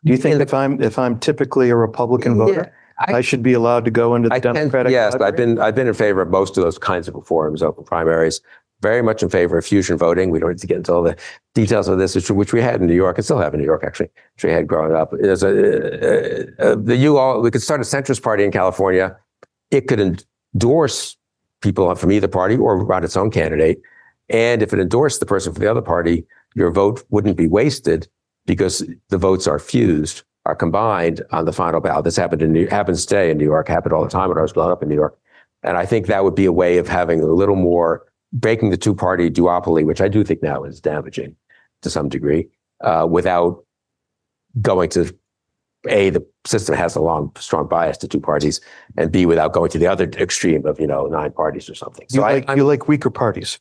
Do you think if I'm typically a Republican voter, I should be allowed to go into the Democratic?
Yes, I've been in favor of most of those kinds of reforms, open primaries. Very much in favor of fusion voting. We don't need to get into all the details of this, which we had in New York and still have in New York, actually, which we had growing up. We could start a centrist party in California. It could endorse people from either party or run its own candidate. And if it endorsed the person from the other party, your vote wouldn't be wasted because the votes are fused, are combined on the final ballot. This happens today in New York, happened all the time when I was growing up in New York. And I think that would be a way of having a little more breaking the two-party duopoly, which I do think now is damaging to some degree, without going to A, the system has a strong bias to two parties, and B, without going to the other extreme of 9 parties or something. So
you like weaker parties?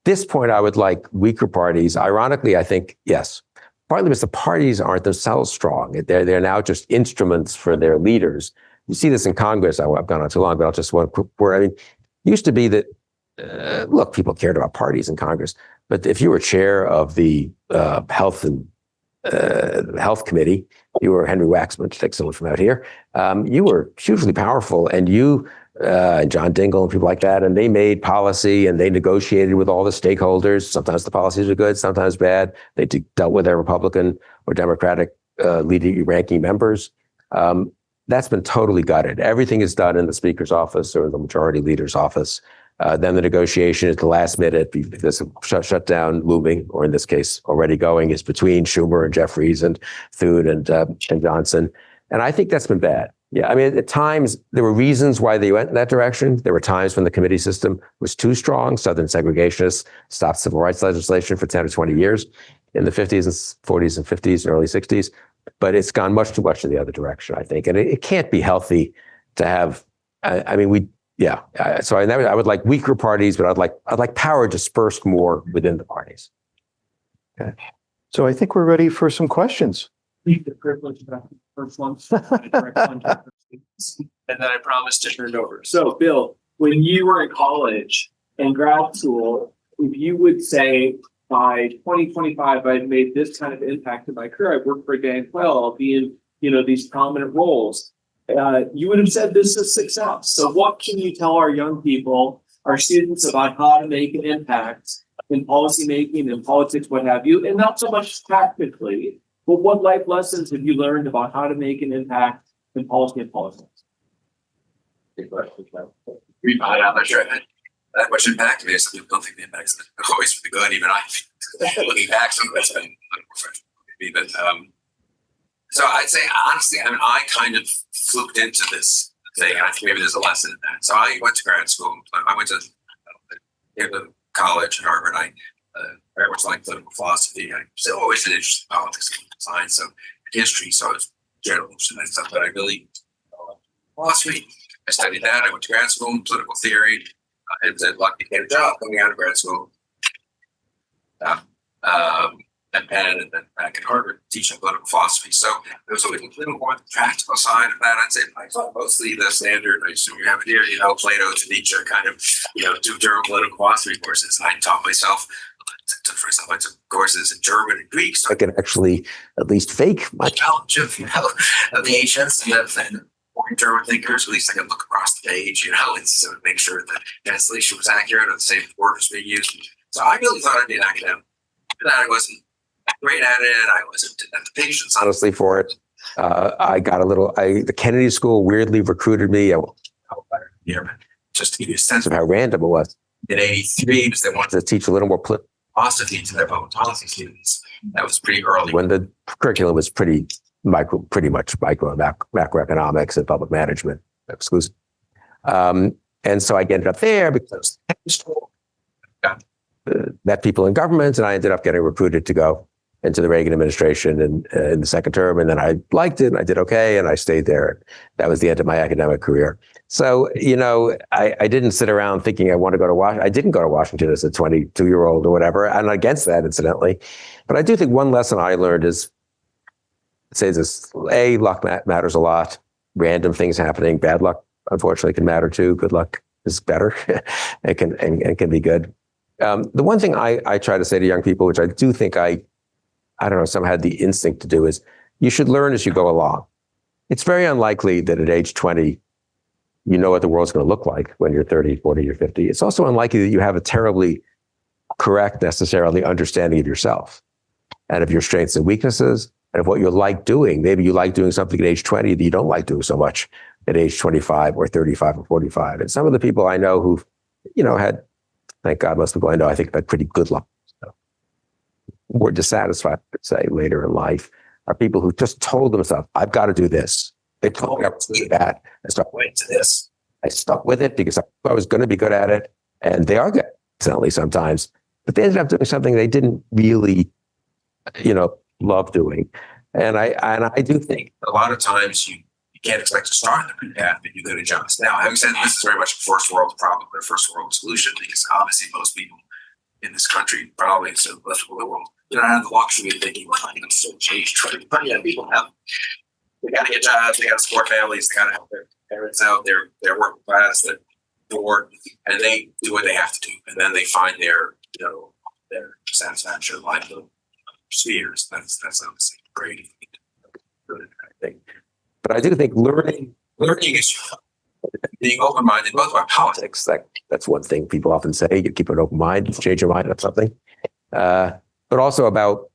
This point, I would like weaker parties. Ironically, I think yes, partly because the parties aren't themselves strong. They're now just instruments for their leaders. You see this in Congress. I've gone on too long, but I'll just want to. It used to be that. Look, people cared about parties in Congress, but if you were chair of the health committee, you were Henry Waxman, to take someone from out here. You were hugely powerful, and John Dingell and people like that, and they made policy and they negotiated with all the stakeholders. Sometimes the policies were good, sometimes bad. They dealt with their Republican or Democratic ranking members. That's been totally gutted. Everything is done in the Speaker's office or the Majority Leader's office. Then the negotiation at the last minute, because of shutdown looming, or in this case, already going, is between Schumer and Jeffries and Thune and Johnson. And I think that's been bad. Yeah, I mean, at times, there were reasons why they went in that direction. There were times when the committee system was too strong. Southern segregationists stopped civil rights legislation for 10 or 20 years in the 50s and 40s and 50s and early 60s. But it's gone much too much in the other direction, I think. And it can't be healthy to have, so I would like weaker parties, but I'd like power dispersed more within the parties.
Okay. So I think we're ready for some questions.
The privilege of the first one, and then I promised to turn it over. So, Bill, when you were in college and grad school, if you would say by 2025 I've made this kind of impact in my career, I worked for Dan Quayle, I'll be in these prominent roles. You would have said this is success. So what can you tell our young people, our students, about how to make an impact in policymaking and politics, what have you, and not so much tactically, but what life lessons have you learned about how to make an impact in policy and politics?
I'm not sure that much impact. Maybe some people don't think the impact is always for the good. Even looking back, some of it's been unprofessional. But so I'd say, honestly, I kind of fluked into this thing. And I think maybe there's a lesson in that. So I went to grad school. I went to college at Harvard. I very much like political philosophy. I was always been interested in politics and science, so history. So I was general interested in that stuff. But I really philosophy. I studied that. I went to grad school in political theory. I was lucky to get a job coming out of grad school. At Penn and then back at Harvard teaching political philosophy. So there was always a little more the practical side of that. I'd say I thought mostly the standard, I assume you have it here, Plato to Nietzsche kind of, do German political philosophy courses. And I taught myself, I took courses in German and Greek. So I could actually at least fake my knowledge of, of the ancients and the German thinkers. At least I could look across the page, and so make sure that the translation was accurate or the same word was being used. So I really thought I'd be an academic. And I wasn't great at it. I wasn't at the patience, honestly, for it. I got the Kennedy School weirdly recruited me. Just to give you a sense of how random it was. In '83, because they wanted to teach a little more philosophy to their public policy students. That was pretty early. When the curriculum was pretty much micro and macroeconomics and public management exclusive. And so I ended up there because I was in school.
met people in government, and I ended up getting recruited to go into the Reagan administration in the second term. And then I liked it, and I did okay, and I stayed there. That was the end of my academic career. So, I didn't sit around thinking I want to go to Washington. I didn't go to Washington as a 22-year-old or whatever. I'm not against that, incidentally. But I do think one lesson I learned is, say this, luck matters a lot. Random things happening, bad luck, unfortunately, can matter too. Good luck is better. It can be good. The one thing I try to say to young people, which I do think I don't know, somehow had the instinct to do, is you should learn as you go along. It's very unlikely that at age 20, you know what the world's going to look like when you're 30, 40, or 50. It's also unlikely that you have a terribly correct, necessarily, understanding of yourself and of your strengths and weaknesses and of what you like doing. Maybe you like doing something at age 20 that you don't like doing so much at age 25 or 35 or 45. And some of the people I know who've, had, thank God, most people I know, I think, had pretty good luck. Were dissatisfied, say, later in life, are people who just told themselves, I've got to do this. They told me I was good at that. I stuck to this. I stuck with it because I was going to be good at it. And they are good, certainly sometimes. But they ended up doing something they didn't really, love doing. And I do think
A lot of times you can't expect to start in the good path, but you could adjust. Now, having said this is very much a first world problem, or a first world solution, because obviously most people in this country, probably so left of the world, don't have the luxury of thinking, well, I'm so changed. But yeah, people have, they got to get jobs, they got to support families, they got to help their parents out, they're working class, they're bored, and they do what they have to do. And then they find their satisfaction in life, spheres. That's obviously great.
But I do think learning
is being open-minded, both about politics.
that's one thing people often say. You keep an open mind, change your mind on something. But also about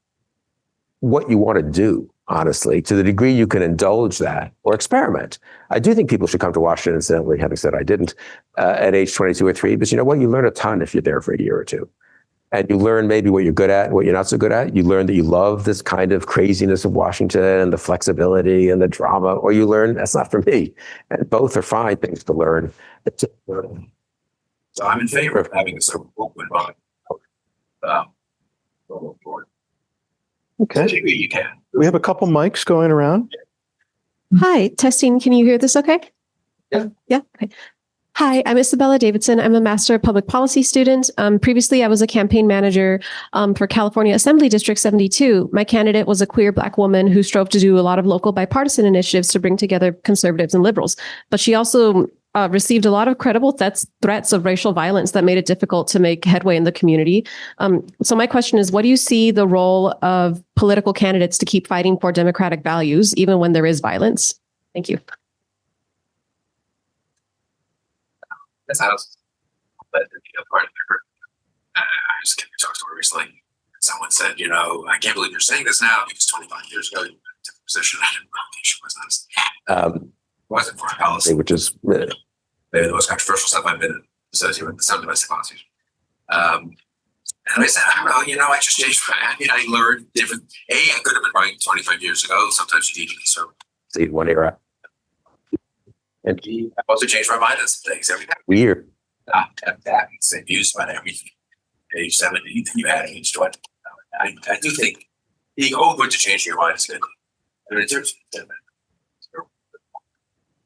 what you want to do, honestly, to the degree you can indulge that or experiment. I do think people should come to Washington, incidentally, having said I didn't, at age 22 or 3, but you know what? You learn a ton if you're there for a year or two. And you learn maybe what you're good at and what you're not so good at. You learn that you love this kind of craziness of Washington and the flexibility and the drama, or you learn that's not for me. And both are fine things to learn.
So I'm in favor of having a sort of open mind. Going forward.
Okay.
You can.
We have a couple mics going around.
Hi, testing. Can you hear this okay?
Yeah.
Yeah. Okay. Hi, I'm Isabella Davidson. I'm a Master of Public Policy student. Previously, I was a campaign manager for California Assembly District 72. My candidate was a queer Black woman who strove to do a lot of local bipartisan initiatives to bring together conservatives and liberals. But she also received a lot of credible threats of racial violence that made it difficult to make headway in the community. So my question is, what do you see the role of political candidates to keep fighting for democratic values, even when there is violence? Thank you.
That's how but part of their, I just talked to her recently. Someone said, I can't believe you're saying this now because 25 years ago you took a position I didn't think she was honest. Wasn't foreign policy,
which is
maybe the most controversial stuff I've been associated with some domestic policy. And I said, I don't know, I just changed I learned different. I could have been writing 25 years ago. Sometimes you need to be so.
See, one era. And
I also changed my mind on some things.
Weird.
Having same views about everything. Age 70, you had at age 20. I do think being open to changing your mind is good. I mean, in terms of,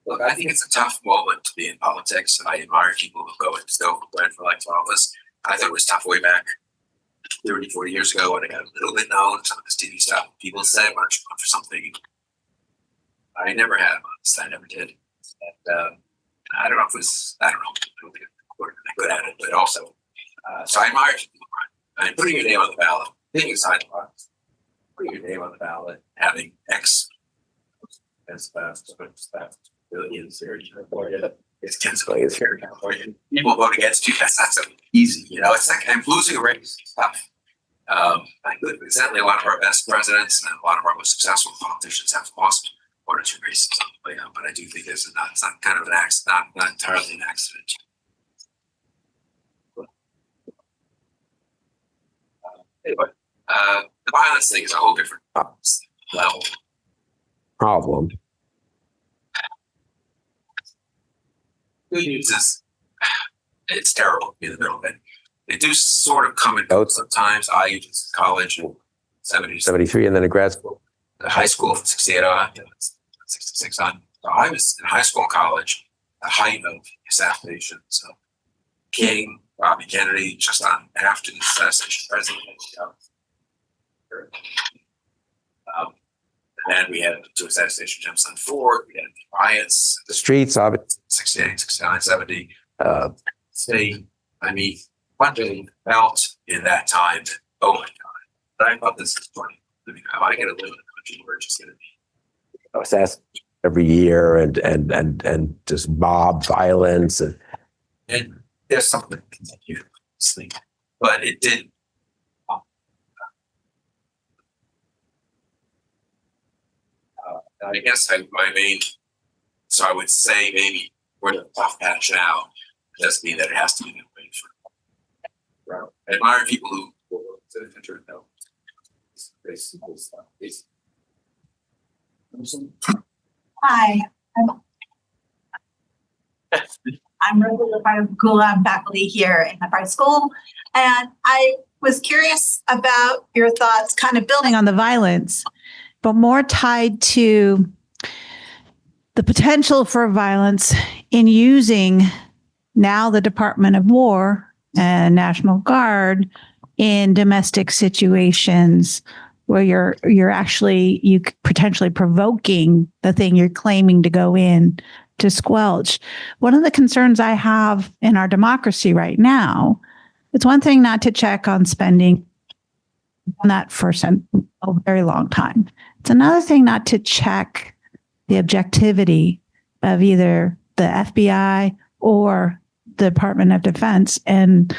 look, I think it's a tough moment to be in politics. I admire people who go and still run for elected office. I thought it was tough way back 30, 40 years ago when I got a little bit known, some of this TV stuff. People said, why don't you run for something? I never had once. I never did. And I don't know if it was, I don't think I'm good at it, but also, so I admire people. I mean, putting your name on the ballot, being aside the box, putting your name on the ballot, having X as billions here in California, it's 10 billions here in California. People vote against you. That's not so easy. It's like I'm losing a race. It's tough. Exactly. A lot of our best presidents and a lot of our most successful politicians have lost one or two races on the way out, but I do think it's not kind of an accident, not entirely an accident. Anyway, the violence thing is a whole different level.
Problem.
Good news is it's terrible to be in the middle of it. They do sort of come and go sometimes. I used to college in
73, and then in grad school.
the high school from 68 on, 66 on. So I was in high school and college, the height of the assassination. So King, Bobby Kennedy, just on after the assassination president. And then we had two assassination attempts on Ford. We had the riots,
The streets, obviously.
68, 69, 70. State, I mean, what they felt in that time, oh my God. But I thought this is funny. I mean, am I going to live in a country where it's just going to be
Assassination every year and just mob violence
and there's something that continued sleep, but it did. I guess my main, so I would say maybe we're in a tough patch now. It doesn't mean that it has to be that way for. I admire people who will enter it though.
Hi, I'm Rosa Kula. I'm faculty here in the Price School. And I was curious about your thoughts, kind of building on the violence, but more tied to the potential for violence in using now the Department of War and National Guard in domestic situations where you're actually potentially provoking the thing you're claiming to go in to squelch. One of the concerns I have in our democracy right now, it's one thing not to check on spending on that for a very long time. It's another thing not to check the objectivity of either the FBI or the Department of Defense and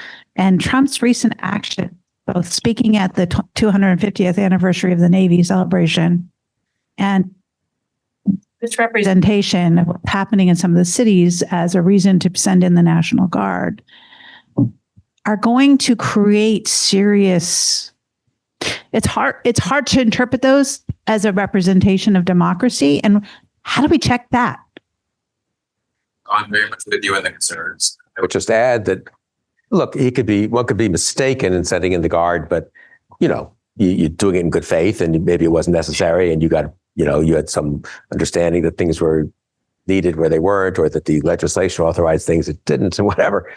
Trump's recent action, both speaking at the 250th anniversary of the Navy celebration and this representation of what's happening in some of the cities as a reason to send in the National Guard are going to create serious. It's hard to interpret those as a representation of democracy. And how do we check that?
I'm very much with you in the concerns.
I would just add that, look, one could be mistaken in sending in the Guard, but, you're doing it in good faith and maybe it wasn't necessary and you had some understanding that things were needed where they weren't, or that the legislation authorized things that didn't and whatever.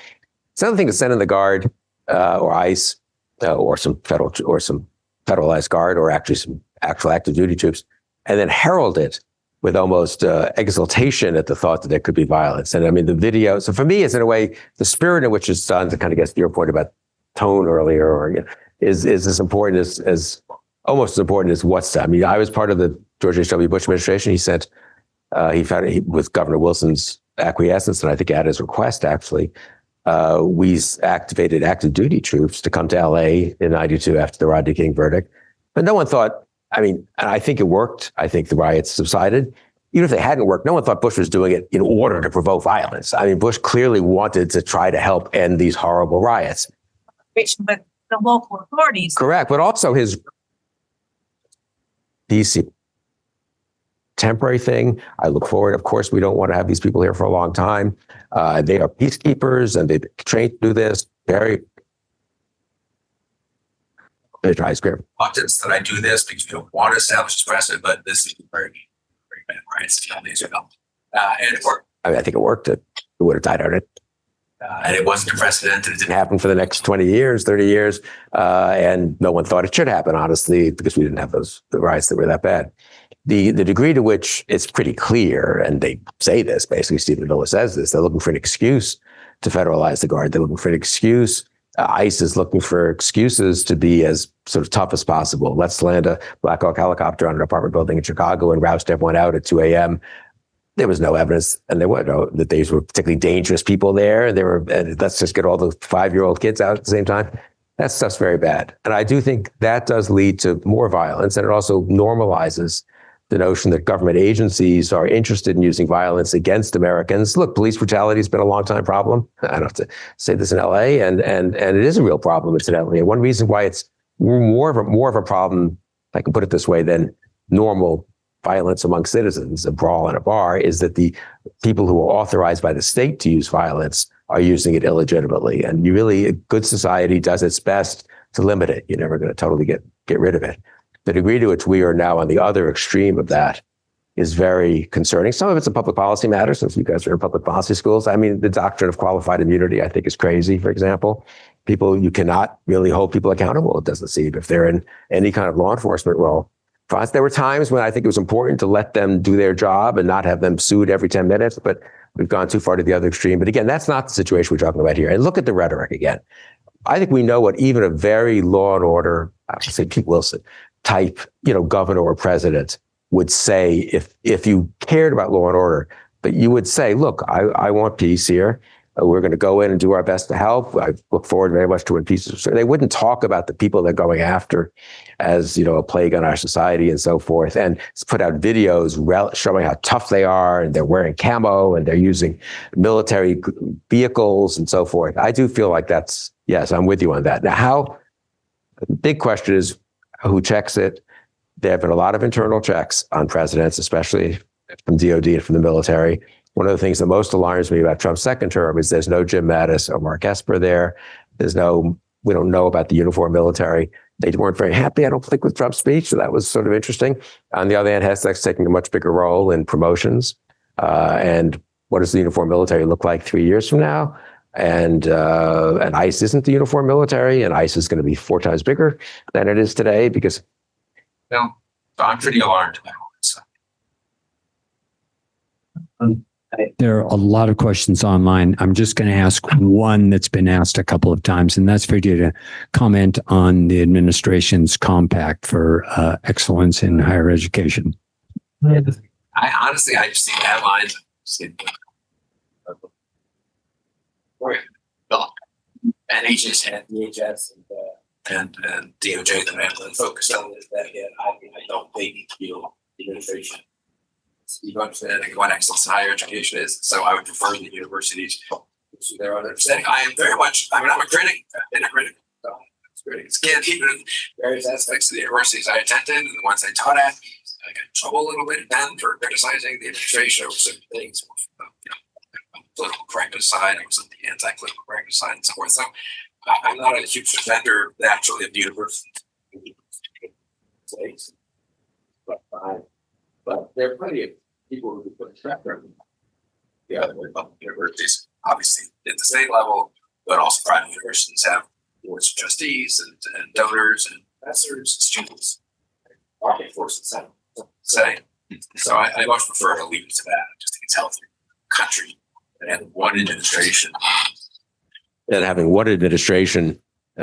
It's another thing to send in the Guard or ICE or some federalized Guard or actually some actual active duty troops and then herald it with almost exultation at the thought that there could be violence. And I mean, the video, so for me, it's in a way, the spirit in which it's done, to kind of get to your point about tone earlier, or is as important as almost as important as what's done. I mean, I was part of the George H.W. Bush administration. He sent, with Governor Wilson's acquiescence, and I think at his request, actually, we activated active duty troops to come to LA in 92 after the Rodney King verdict. But no one thought, and I think it worked. I think the riots subsided. Even if they hadn't worked, no one thought Bush was doing it in order to provoke violence. I mean, Bush clearly wanted to try to help end these horrible riots.
With the local authorities.
Correct. But also his DC temporary thing. I look forward. Of course, we don't want to have these people here for a long time. They are peacekeepers and they've been trained to do this. Very dry script.
Reluctance that I do this because we don't want to establish a precedent, but this is very, very bad riots. And it worked.
I think it worked. It would have died on it.
And it wasn't a precedent. And it didn't
happen for the next 20 years, 30 years. And no one thought it should happen, honestly, because we didn't have the riots that were that bad. The degree to which it's pretty clear, and they say this, basically Stephen Miller says this, they're looking for an excuse to federalize the Guard. They're looking for an excuse. ICE is looking for excuses to be as sort of tough as possible. Let's land a Black Hawk helicopter on an apartment building in Chicago and roust everyone out at 2 a.m. There was no evidence, and there were no that these were particularly dangerous people there. And let's just get all the 5-year-old kids out at the same time. That stuff's very bad. And I do think that does lead to more violence, and it also normalizes the notion that government agencies are interested in using violence against Americans. Look, police brutality has been a long time problem. I don't have to say this in LA, and it is a real problem, incidentally. And one reason why it's more of a problem, if I can put it this way, than normal violence among citizens, a brawl in a bar, is that the people who are authorized by the state to use violence are using it illegitimately. And a good society does its best to limit it. You're never going to totally get rid of it. The degree to which we are now on the other extreme of that is very concerning. Some of it's a public policy matter, since you guys are in public policy schools. I mean, the doctrine of qualified immunity, I think, is crazy, for example. You cannot really hold people accountable, it doesn't seem, if they're in any kind of law enforcement role. For us, there were times when I think it was important to let them do their job and not have them sued every 10 minutes, but we've gone too far to the other extreme. But again, that's not the situation we're talking about here. And look at the rhetoric again. I think we know what even a very law and order, I would say Pete Wilson type, governor or president would say if you cared about law and order. But you would say, look, I want peace here. We're going to go in and do our best to help. I look forward very much to when peace is. They wouldn't talk about the people they're going after as, a plague on our society and so forth, and put out videos showing how tough they are, and they're wearing camo and they're using military vehicles and so forth. I do feel like yes, I'm with you on that. Now, the big question is who checks it? There have been a lot of internal checks on presidents, especially from DOD and from the military. One of the things that most alarms me about Trump's second term is there's no Jim Mattis or Mark Esper there. We don't know about the uniformed military. They weren't very happy, I don't think, with Trump's speech. So that was sort of interesting. On the other hand, Hestek's taking a much bigger role in promotions. And what does the uniformed military look like 3 years from now? And ICE isn't the uniformed military, and ICE is going to be 4 times bigger than it is today because.
No, I'm pretty alarmed about it.
There are a lot of questions online. I'm just going to ask one that's been asked a couple of times, and that's for you to comment on the administration's compact for excellence in higher education.
I just see the headlines. NHS and DHS and DOJ that have been focused on this. That again, I don't think the administration. You understand what excellence in higher education is. So I would prefer the universities to their own understanding. I'm a critic. I've been a critic. So it's can't even various aspects of the universities I attended and the ones I taught at. I got in trouble a little bit then for criticizing the administration over certain things. Political correctness side, I was on the anti-political correctness side and so forth. So I'm not a huge defender naturally of the university. But there are plenty of people who put a track record. The other public universities, obviously at the state level, but also private universities have boards of trustees and donors and professors and students. Market forces say. So I much prefer to leave it to that. I just think it's healthier country and one administration.
And having one administration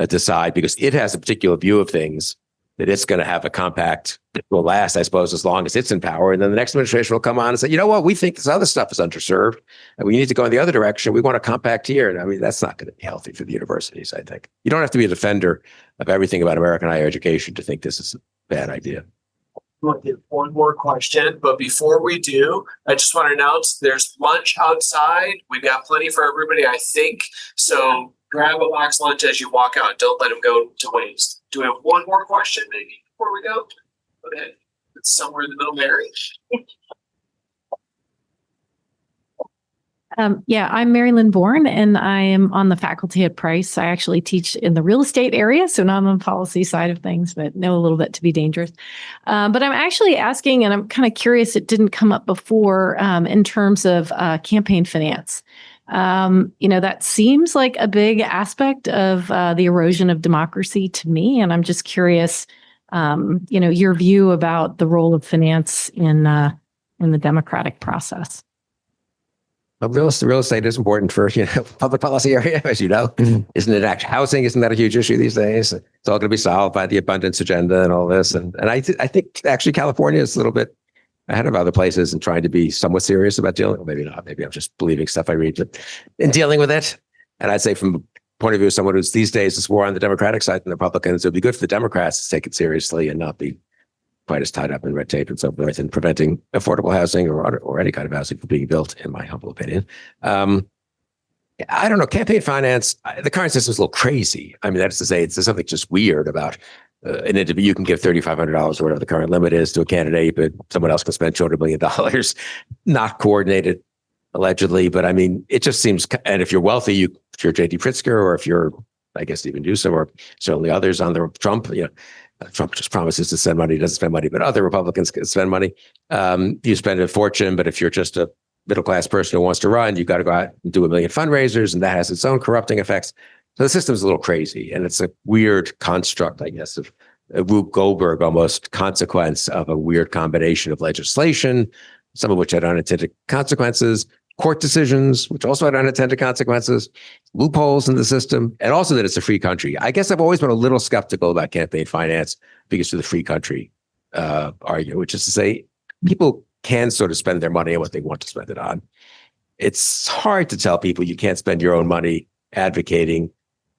decide, because it has a particular view of things, that it's going to have a compact that will last, I suppose, as long as it's in power. And then the next administration will come on and say, you know what, we think this other stuff is underserved and we need to go in the other direction. We want a compact here. And I mean, that's not going to be healthy for the universities, I think. You don't have to be a defender of everything about American higher education to think this is a bad idea.
We'll get one more question, but before we do, I just want to announce there's lunch outside. We've got plenty for everybody, I think. So grab a box lunch as you walk out. Don't let them go to waste. Do we have one more question maybe before we go? Okay. It's somewhere in the middle, Mary.
Yeah, I'm Mary Lynn Bourne, and I am on the faculty at Price. I actually teach in the real estate area, so not on the policy side of things, but know a little bit to be dangerous. But I'm actually asking, and I'm kind of curious, it didn't come up before in terms of campaign finance. That seems like a big aspect of the erosion of democracy to me, and I'm just curious, your view about the role of finance in the democratic process.
Real estate is important for public policy area, as you know. Isn't it? Actually, housing isn't that a huge issue these days? It's all going to be solved by the abundance agenda and all this. And I think actually California is a little bit ahead of other places and trying to be somewhat serious about dealing. Well, maybe not. Maybe I'm just believing stuff I read, but in dealing with it. And I'd say from the point of view of someone who's these days is more on the Democratic side than the Republicans, it would be good for the Democrats to take it seriously and not be quite as tied up in red tape and so forth, and preventing affordable housing or any kind of housing from being built, in my humble opinion. I don't know, campaign finance, the current system is a little crazy. I mean, that's to say, there's something just weird about an interview. You can give $3,500 or whatever the current limit is to a candidate, but someone else can spend $200 million, not coordinated allegedly. But I mean, it just seems, and if you're wealthy, if you're J.D. Pritzker, or if you're, I guess, Stephen Newsom, or certainly others on the Trump, Trump just promises to spend money, doesn't spend money, but other Republicans can spend money. You spend a fortune, but if you're just a middle-class person who wants to run, you've got to go out and do 1 million fundraisers, and that has its own corrupting effects. So the system's a little crazy, and it's a weird construct, I guess, of a Rube Goldberg almost consequence of a weird combination of legislation, some of which had unintended consequences, court decisions, which also had unintended consequences, loopholes in the system, and also that it's a free country. I guess I've always been a little skeptical about campaign finance because of the free country argument, which is to say people can sort of spend their money on what they want to spend it on. It's hard to tell people you can't spend your own money advocating,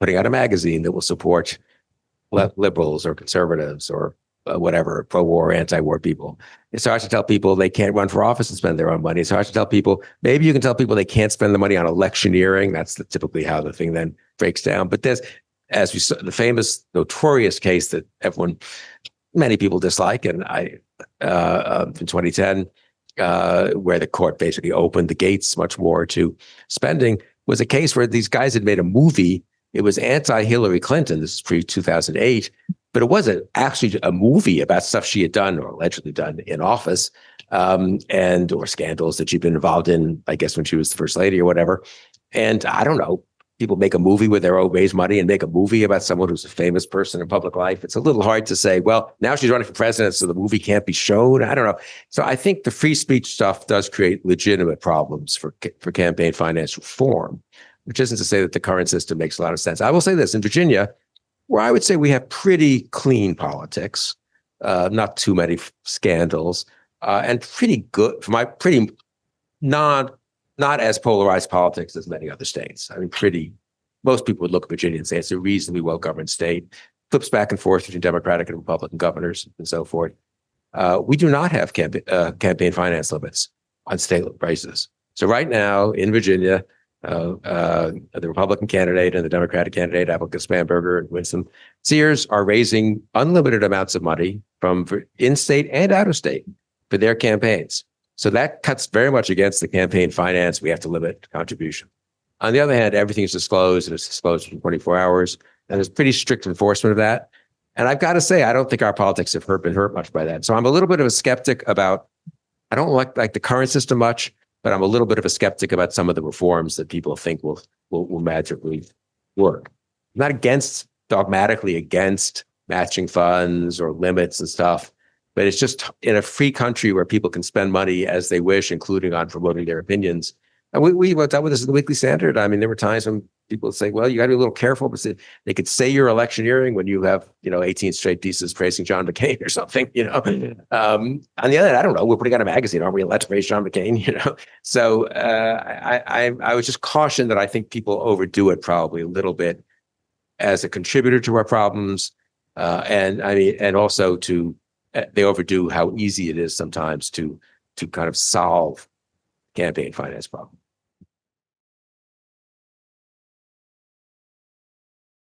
putting out a magazine that will support liberals or conservatives or whatever, pro-war, anti-war people. It's hard to tell people they can't run for office and spend their own money. It's hard to tell people, maybe you can tell people they can't spend the money on electioneering. That's typically how the thing then breaks down. But there's, as we saw, the famous, notorious case that many people dislike, and in 2010, where the court basically opened the gates much more to spending, was a case where these guys had made a movie. It was anti-Hillary Clinton. This is pre-2008, but it wasn't actually a movie about stuff she had done or allegedly done in office, or scandals that she'd been involved in, I guess, when she was the first lady or whatever. And I don't know, people make a movie with their own raise money and make a movie about someone who's a famous person in public life. It's a little hard to say, well, now she's running for president, so the movie can't be shown. I don't know. So I think the free speech stuff does create legitimate problems for campaign finance reform, which isn't to say that the current system makes a lot of sense. I will say this, in Virginia, where I would say we have pretty clean politics, not too many scandals, and pretty good, pretty not as polarized politics as many other states. I mean, most people would look at Virginia and say it's a reasonably well-governed state, flips back and forth between Democratic and Republican governors and so forth. We do not have campaign finance limits on state races. So right now in Virginia, the Republican candidate and the Democratic candidate, Appleton Spanberger and Winsome Sears, are raising unlimited amounts of money from in-state and out-of-state for their campaigns. So that cuts very much against the campaign finance. We have to limit contribution. On the other hand, everything is disclosed, and it's disclosed for 24 hours, and there's pretty strict enforcement of that. And I've got to say, I don't think our politics have been hurt much by that. So I'm a little bit of a skeptic about, I don't like the current system much, but I'm a little bit of a skeptic about some of the reforms that people think will magically work. I'm not dogmatically against matching funds or limits and stuff, but it's just in a free country where people can spend money as they wish, including on promoting their opinions. And we dealt with this in the Weekly Standard. I mean, there were times when people would say, well, you got to be a little careful, but they could say you're electioneering when you have, 18 straight pieces praising John McCain or something, On the other hand, I don't know, we're putting out a magazine. Aren't we allowed to praise John McCain, So I was just cautioned that I think people overdo it probably a little bit as a contributor to our problems. And also they overdo how easy it is sometimes to kind of solve campaign finance problem.